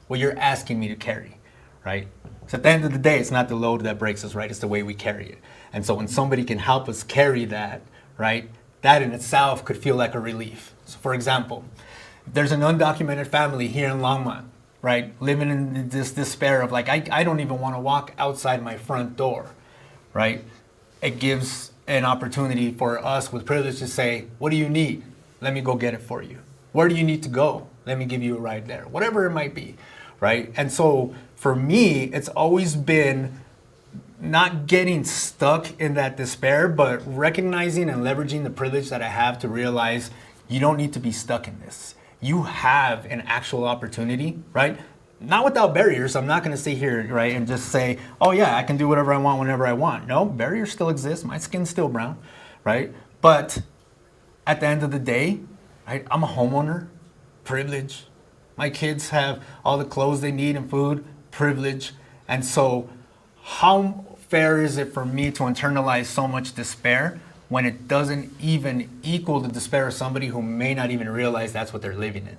what you're asking me to carry, right? So at the end of the day, it's not the load that breaks us, right? It's the way we carry it. And so when somebody can help us carry that, right, that in itself could feel like a relief. So for example, there's an undocumented family here in Longmont, right? Living in this despair of like, I don't even want to walk outside my front door, right? It gives an opportunity for us with privilege to say, what do you need? Let me go get it for you. Where do you need to go? Let me give you a ride there. Whatever it might be, right? And so for me, it's always been not getting stuck in that despair, but recognizing and leveraging the privilege that I have to realize you don't need to be stuck in this. You have an actual opportunity, right? Not without barriers. I'm not going to sit here, right, and just say, oh yeah, I can do whatever I want whenever I want. No, barriers still exist. My skin's still brown, right? But at the end of the day, right, I'm a homeowner, privilege. My kids have all the clothes they need and food, privilege. And so how fair is it for me to internalize so much despair when it doesn't even equal the despair of somebody who may not even realize that's what they're living in,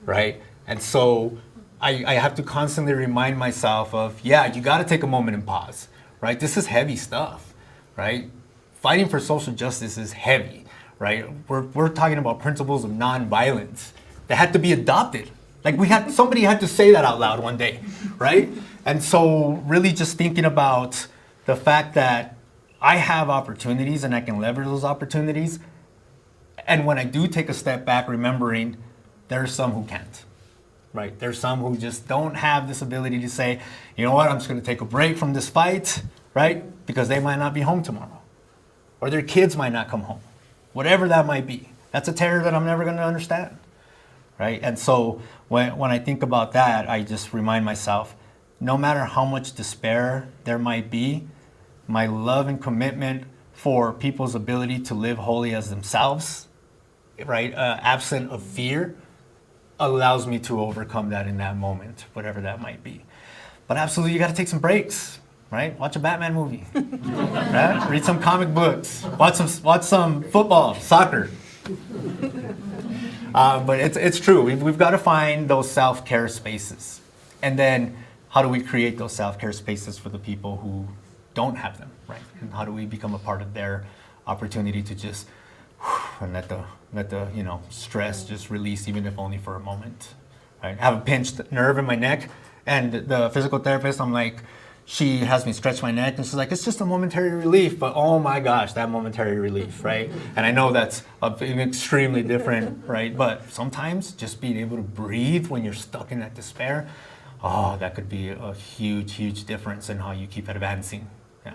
right? And so I have to constantly remind myself of, yeah, you got to take a moment and pause, right? This is heavy stuff, right? Fighting for social justice is heavy, right? We're talking about principles of nonviolence that had to be adopted. Like somebody had to say that out loud one day, right? And so really just thinking about the fact that I have opportunities and I can leverage those opportunities. And when I do take a step back, remembering there are some who can't, right? There's some who just don't have this ability to say, you know what, I'm just going to take a break from this fight, right? Because they might not be home tomorrow, or their kids might not come home, whatever that might be. That's a terror that I'm never going to understand, right? And so when I think about that, I just remind myself, no matter how much despair there might be, my love and commitment for people's ability to live wholly as themselves, right, absent of fear, allows me to overcome that in that moment, whatever that might be. But absolutely, you got to take some breaks, right? Watch a Batman movie, right? Read some comic books, watch some football, soccer. But it's true. We've got to find those self-care spaces, and then how do we create those self-care spaces for the people who don't have them, right? And how do we become a part of their opportunity to just and let the stress just release, even if only for a moment, right? I have a pinched nerve in my neck, and the physical therapist, I'm like, she has me stretch my neck, and she's like, it's just a momentary relief, but oh my gosh, that momentary relief, right? And I know that's extremely different, right? But sometimes just being able to breathe when you're stuck in that despair, oh, that could be a huge, huge difference in how you keep advancing. Yeah.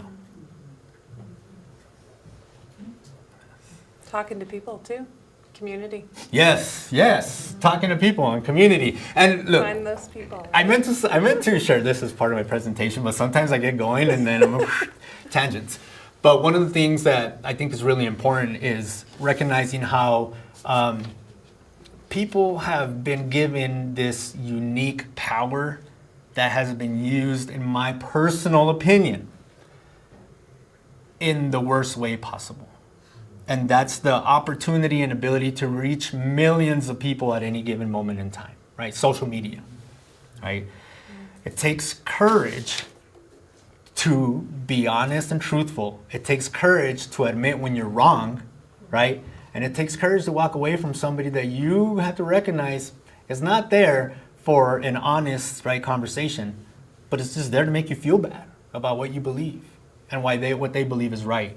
Talking to people too, community. Yes, talking to people and community. And look, Find those people. I meant to share this as part of my presentation, but sometimes I get going and then I'm tangents. But one of the things that I think is really important is recognizing how people have been given this unique power that has been used, in my personal opinion, in the worst way possible. And that's the opportunity and ability to reach millions of people at any given moment in time, right? Social media, right? It takes courage to be honest and truthful. It takes courage to admit when you're wrong, right? And it takes courage to walk away from somebody that you have to recognize is not there for an honest, right, conversation, but it's just there to make you feel bad about what you believe and what they believe is right.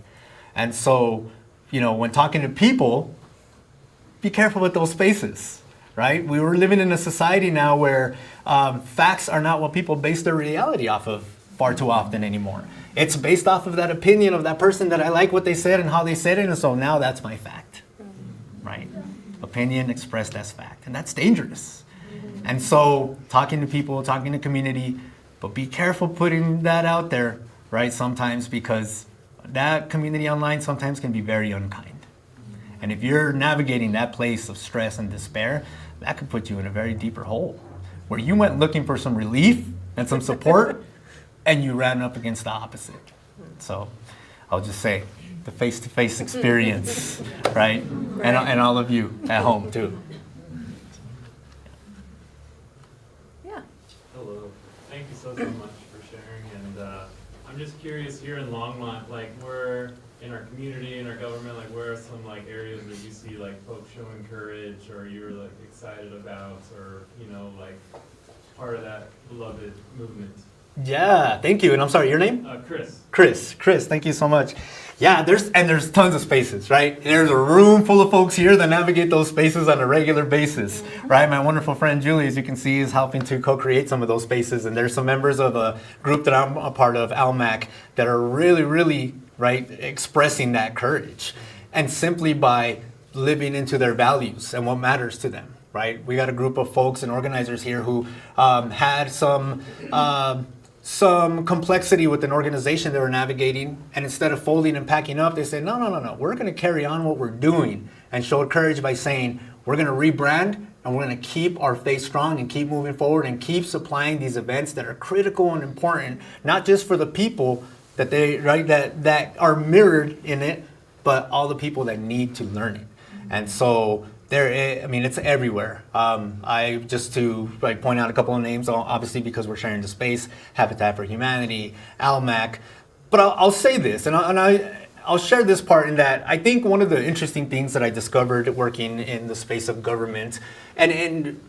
And so, when talking to people, be careful with those spaces, right? We're living in a society now where facts are not what people base their reality off of far too often anymore. It's based off of that opinion of that person that I like what they said and how they said it, and so now that's my fact, right? Opinion expressed as fact, and that's dangerous. And so talking to people, talking to community, but be careful putting that out there, right, sometimes, because that community online sometimes can be very unkind. And if you're navigating that place of stress and despair, that could put you in a very deeper hole, where you went looking for some relief and some support, and you ran up against the opposite. So I'll just say, the face-to-face experience, right? And all of you at home too. Yeah. Hello. Thank you so much for sharing. And I'm just curious, here in Longmont, like, we're in our community, in our government, like, where are some like areas that you see like folks showing courage or you're like excited about or, you know, like part of that beloved movement? Yeah, thank you. And I'm sorry, your name? Chris. Chris, thank you so much. Yeah, there's tons of spaces, right? There's a room full of folks here that navigate those spaces on a regular basis, right? My wonderful friend Julie, as you can see, is helping to co-create some of those spaces. And there's some members of a group that I'm a part of, ALMAC, that are really, really, right, expressing that courage. And simply by living into their values and what matters to them, right? We got a group of folks and organizers here who had some complexity with an organization they were navigating, and instead of folding and packing up, they said, no, we're going to carry on what we're doing, and showed courage by saying, we're going to rebrand, and we're going to keep our faith strong and keep moving forward and keep supplying these events that are critical and important, not just for the people that that are mirrored in it, but all the people that need to learn it. And so it's everywhere. I just to point out a couple of names, obviously because we're sharing the space, Habitat for Humanity, ALMAC. But I'll say this, and I'll share this part in that I think one of the interesting things that I discovered working in the space of government, and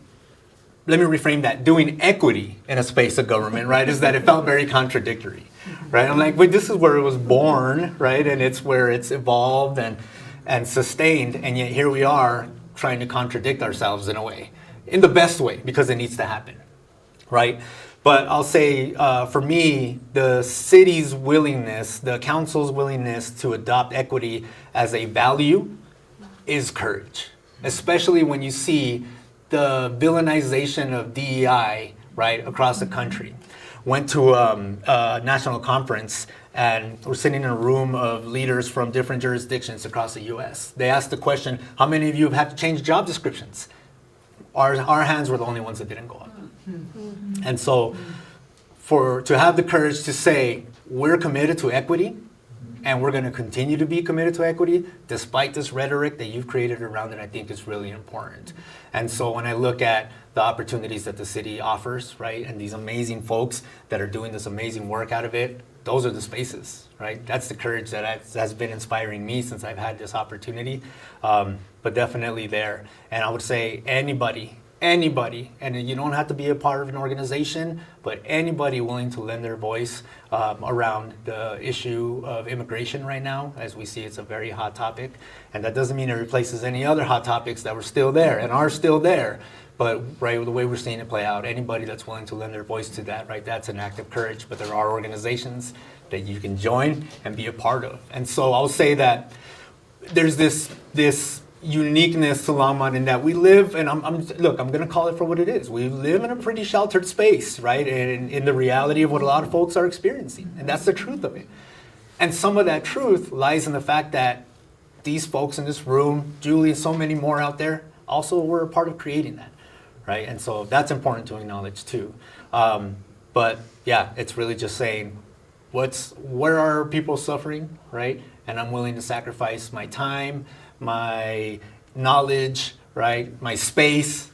let me reframe that, doing equity in a space of government, right, is that it felt very contradictory, right? I'm like, wait, this is where it was born, right, and it's where it's evolved and sustained, and yet here we are trying to contradict ourselves in a way, in the best way, because it needs to happen, right? But I'll say, for me, the city's willingness, the council's willingness to adopt equity as a value is courage, especially when you see the villainization of DEI, right, across the country. Went to a national conference, and we're sitting in a room of leaders from different jurisdictions across the U.S. They asked the question, how many of you have had to change job descriptions? Our hands were the only ones that didn't go up. And so to have the courage to say, we're committed to equity, and we're going to continue to be committed to equity, despite this rhetoric that you've created around it, I think is really important. And so when I look at the opportunities that the city offers, right, and these amazing folks that are doing this amazing work out of it, those are the spaces, right? That's the courage that has been inspiring me since I've had this opportunity, but definitely there. And I would say anybody, and you don't have to be a part of an organization, but anybody willing to lend their voice around the issue of immigration right now, as we see it's a very hot topic. And that doesn't mean it replaces any other hot topics that were still there and are still there. But right, the way we're seeing it play out, anybody that's willing to lend their voice to that, right, that's an act of courage. But there are organizations that you can join and be a part of. And so I'll say that there's this uniqueness to Longmont in that we live, and I'm going to call it for what it is. We live in a pretty sheltered space, right, and in the reality of what a lot of folks are experiencing. And that's the truth of it. And some of that truth lies in the fact that these folks in this room, Julie and so many more out there, also were a part of creating that. Right, and so that's important to acknowledge too. But yeah, it's really just saying, where are people suffering, right? And I'm willing to sacrifice my time, my knowledge, right, my space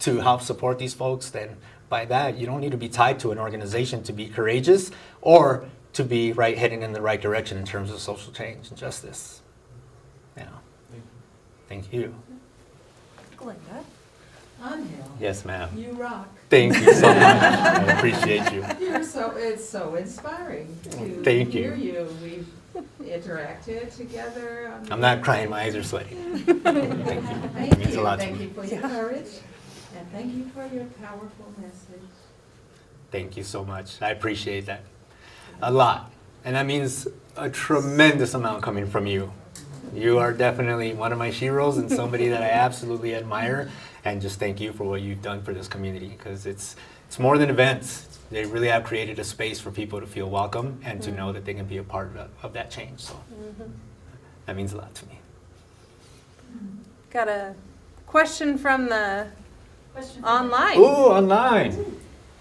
to help support these folks. Then by that, you don't need to be tied to an organization to be courageous or to be heading in the right direction in terms of social change and justice. Yeah. Thank you. Glenda. Angel. Yes, ma'am. You rock. Thank you so much. I appreciate you. It's so inspiring to Thank you. hear you. We've interacted together. I'm not crying, my eyes are sweating. Thank you. It means a lot to Thank me. you for your courage, and thank you for your powerful message. Thank you so much. I appreciate that. A lot. And that means a tremendous amount coming from you. You are definitely one of my heroes and somebody that I absolutely admire. And just thank you for what you've done for this community, because it's more than events. They really have created a space for people to feel welcome and to know that they can be a part of that change. So that means a lot to me. Got a question from the online. Ooh, online.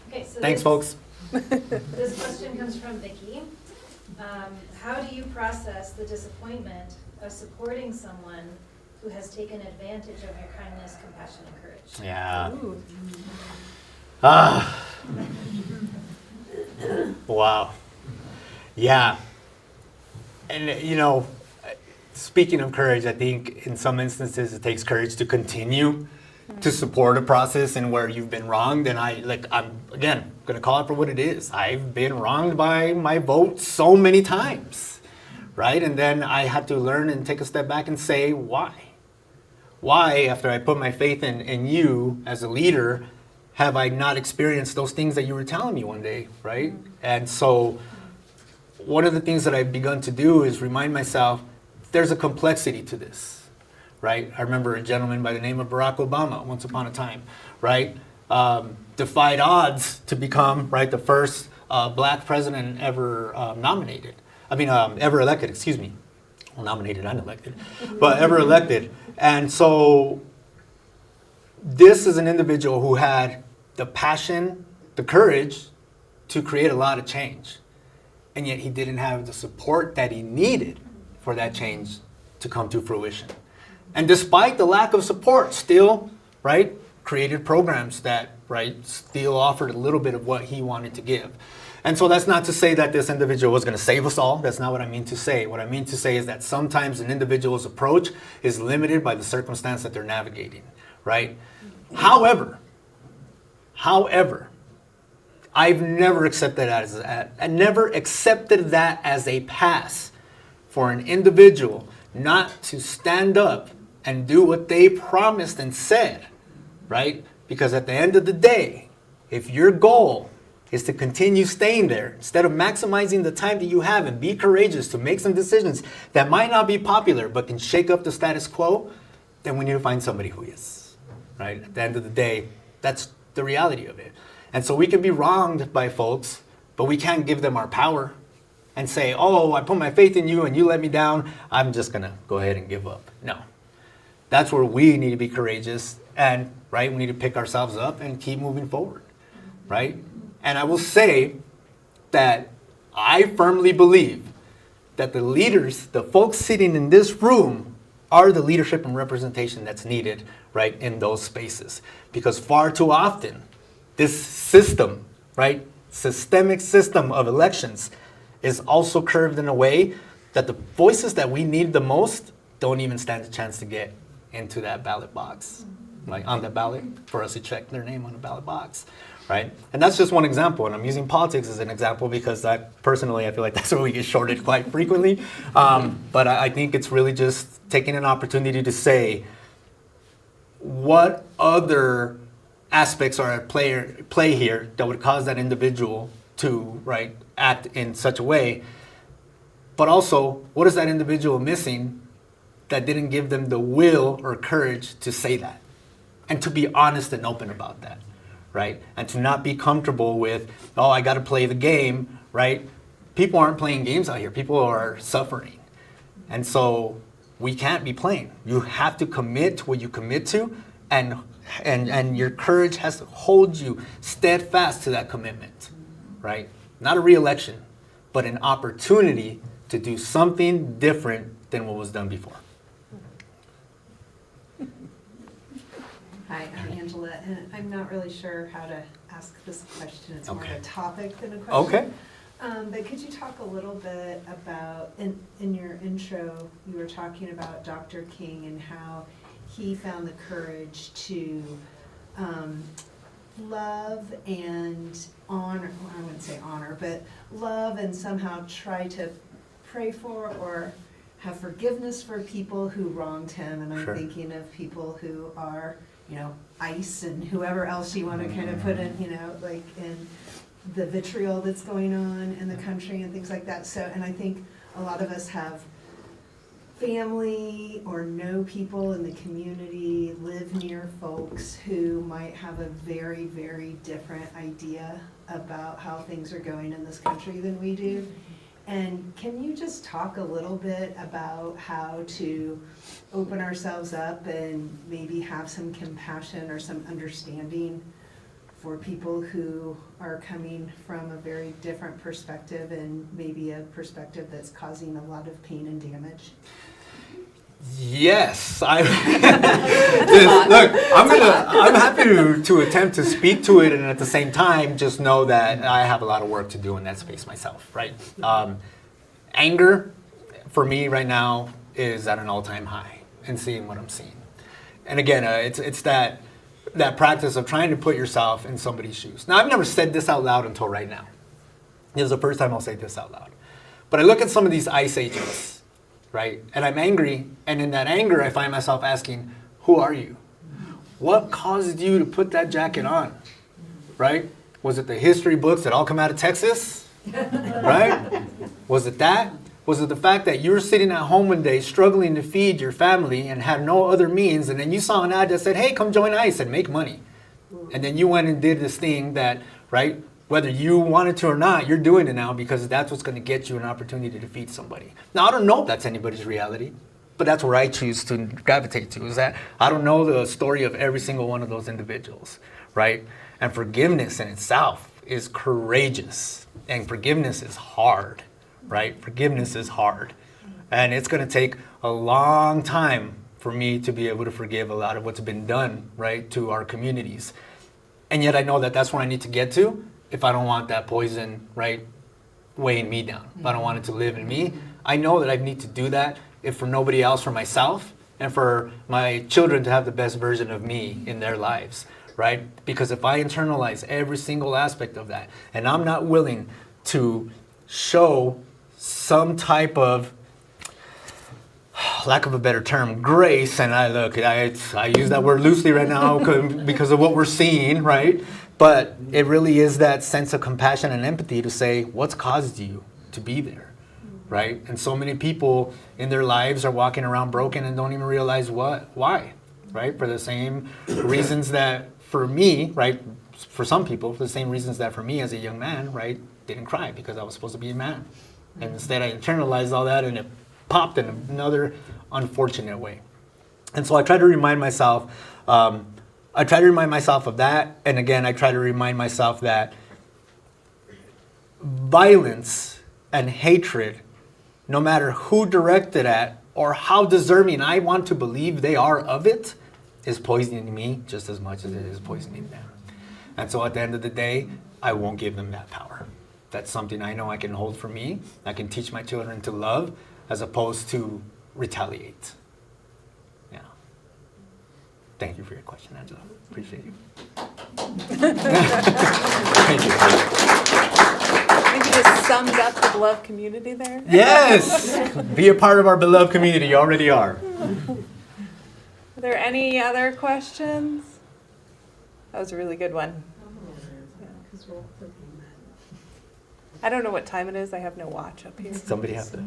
Okay, so Thanks, folks. This question comes from Vicki. How do you process the disappointment of supporting someone who has taken advantage of your kindness, compassion, and courage? Yeah. Ooh. Wow. Yeah. And speaking of courage, I think in some instances it takes courage to continue to support a process and where you've been wronged. And I'm again gonna call it for what it is. I've been wronged by my vote so many times, right? And then I had to learn and take a step back and say, why? Why, after I put my faith in you as a leader, have I not experienced those things that you were telling me one day, right? And so one of the things that I've begun to do is remind myself there's a complexity to this, right? I remember a gentleman by the name of Barack Obama once upon a time, right? Defied odds to become, right, the first black president ever ever elected, excuse me. Well, nominated and elected, but ever elected. And so this is an individual who had the passion, the courage to create a lot of change. And yet he didn't have the support that he needed for that change to come to fruition. And despite the lack of support, still, right, created programs that, right, still offered a little bit of what he wanted to give. And so that's not to say that this individual was going to save us all. That's not what I mean to say. What I mean to say is that sometimes an individual's approach is limited by the circumstance that they're navigating, right? However, I've never accepted that as a pass for an individual not to stand up and do what they promised and said, right? Because at the end of the day, if your goal is to continue staying there, instead of maximizing the time that you have and be courageous to make some decisions that might not be popular but can shake up the status quo, then we need to find somebody who is, right? At the end of the day, that's the reality of it. And so we can be wronged by folks, but we can't give them our power and say, oh, I put my faith in you and you let me down, I'm just gonna go ahead and give up. No. That's where we need to be courageous and, right, we need to pick ourselves up and keep moving forward, right? And I will say that I firmly believe that the leaders, the folks sitting in this room, are the leadership and representation that's needed, right, in those spaces. Because far too often, this system, right, systemic system of elections is also curved in a way that the voices that we need the most don't even stand a chance to get into that ballot box, like on the ballot, for us to check their name on the ballot box. Right? And that's just one example, and I'm using politics as an example because I feel like that's where we get shorted quite frequently. But I think it's really just taking an opportunity to say, what other aspects are at play here that would cause that individual to, right, act in such a way? But also, what is that individual missing that didn't give them the will or courage to say that? And to be honest and open about that. Right? And to not be comfortable with, oh, I got to play the game, right? People aren't playing games out here. People are suffering. And so we can't be playing. You have to commit to what you commit to, and your courage has to hold you steadfast to that commitment, right? Not a re-election, but an opportunity to do something different than what was done before. Hi, I'm Angela, and I'm not really sure how to ask this question. It's more of Okay. a topic than a question. Okay. But could you talk a little bit about, in your intro, you were talking about Dr. King and how he found the courage to love and honor, well, I wouldn't say honor, but love and somehow try to pray for or have forgiveness for people who wronged him. And I'm Sure. thinking of people who are, ICE and whoever else you want to kind of put in, like in the vitriol that's going on in the country and things like that. So, and I think a lot of us have family or know people in the community, live near folks who might have a very, very different idea about how things are going in this country than we do. And can you just talk a little bit about how to open ourselves up and maybe have some compassion or some understanding for people who are coming from a very different perspective and maybe a perspective that's causing a lot of pain and damage? Yes, look, I'm happy to attempt to speak to it, and at the same time, just know that I have a lot of work to do in that space myself, right? Anger, for me right now, is at an all-time high and seeing what I'm seeing. And again, it's that practice of trying to put yourself in somebody's shoes. Now, I've never said this out loud until right now. This is the first time I'll say this out loud. But I look at some of these ICE agents, right? And I'm angry, and in that anger, I find myself asking, who are you? What caused you to put that jacket on, right? Was it the history books that all come out of Texas, right? Was it that? Was it the fact that you were sitting at home one day struggling to feed your family and had no other means, and then you saw an ad that said, hey, come join ICE and make money. And then you went and did this thing that, right, whether you wanted to or not, you're doing it now because that's what's going to get you an opportunity to defeat somebody. Now, I don't know if that's anybody's reality, but that's where I choose to gravitate to, is that I don't know the story of every single one of those individuals, right? And forgiveness in itself is courageous, and forgiveness is hard, right? Forgiveness is hard. And it's going to take a long time for me to be able to forgive a lot of what's been done, right, to our communities. And yet I know that that's where I need to get to if I don't want that poison, right, weighing me down. If I don't want it to live in me, I know that I need to do that, if for nobody else, for myself, and for my children to have the best version of me in their lives, right? Because if I internalize every single aspect of that, and I'm not willing to show some type of, lack of a better term, grace, and I use that word loosely right now because of what we're seeing, right? But it really is that sense of compassion and empathy to say, what's caused you to be there, right? And so many people in their lives are walking around broken and don't even realize why, right? For the same reasons that for me, right, for some people, for the same reasons that for me as a young man, right, didn't cry because I was supposed to be a man. And instead I internalized all that and it popped in another unfortunate way. And so I try to remind myself, of that. And again, I try to remind myself that violence and hatred, no matter who directed at or how deserving I want to believe they are of it, is poisoning me just as much as it is poisoning them. And so at the end of the day, I won't give them that power. That's something I know I can hold for me. I can teach my children to love as opposed to retaliate. Yeah. Thank you for your question, Angela. Appreciate you. Thank you. I think you just summed up the beloved community there. Yes! Be a part of our beloved community. You already are. Are there any other questions? That was a really good one. I don't know what time it is. I have no watch up here. Somebody have to.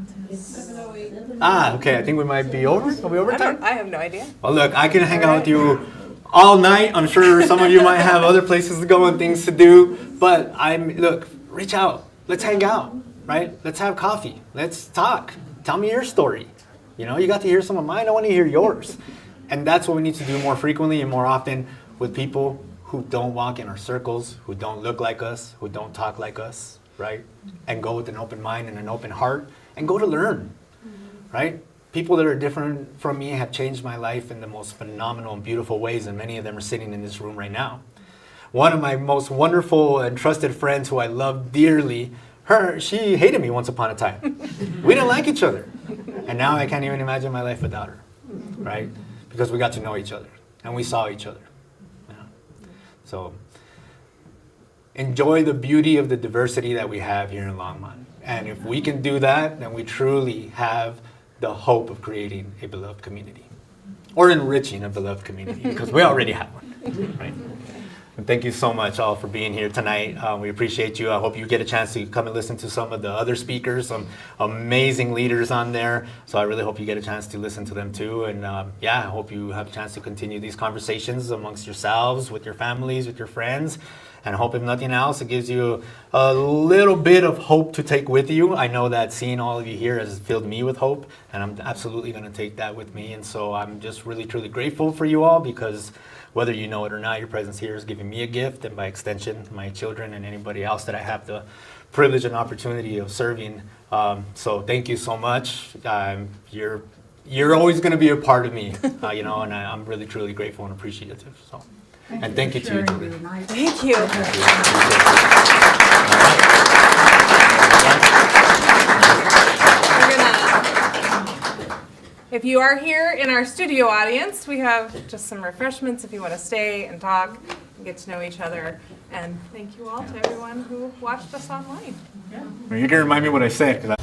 Okay. I think we might be over. Are we over time? I have no idea. Well, look, I can hang out with you all night. I'm sure some of you might have other places to go and things to do. But look, reach out. Let's hang out, right? Let's have coffee. Let's talk. Tell me your story. You know, you got to hear some of mine. I want to hear yours. And that's what we need to do more frequently and more often with people who don't walk in our circles, who don't look like us, who don't talk like us, right? And go with an open mind and an open heart and go to learn, right? People that are different from me have changed my life in the most phenomenal and beautiful ways, and many of them are sitting in this room right now. One of my most wonderful and trusted friends who I love dearly, she hated me once upon a time. We didn't like each other. And now I can't even imagine my life without her, right? Because we got to know each other and we saw each other. Yeah. So enjoy the beauty of the diversity that we have here in Longmont. And if we can do that, then we truly have the hope of creating a beloved community. Or enriching a beloved community, because we already have one. Right? And thank you so much all for being here tonight. We appreciate you. I hope you get a chance to come and listen to some of the other speakers, some amazing leaders on there. So I really hope you get a chance to listen to them too. And yeah, I hope you have a chance to continue these conversations amongst yourselves, with your families, with your friends. And I hope if nothing else, it gives you a little bit of hope to take with you. I know that seeing all of you here has filled me with hope, and I'm absolutely going to take that with me. And so I'm just really, truly grateful for you all, because whether you know it or not, your presence here is giving me a gift, and by extension, my children and anybody else that I have the privilege and opportunity of serving. So thank you so much. You're always going to be a part of me, you know, and I'm really, truly grateful and appreciative. So. And thank you to you, Julie. Thank you. If you are here in our studio audience, we have just some refreshments if you want to stay and talk and get to know each other. And thank you all to everyone who watched us online. You're gonna remind me what I said, 'cause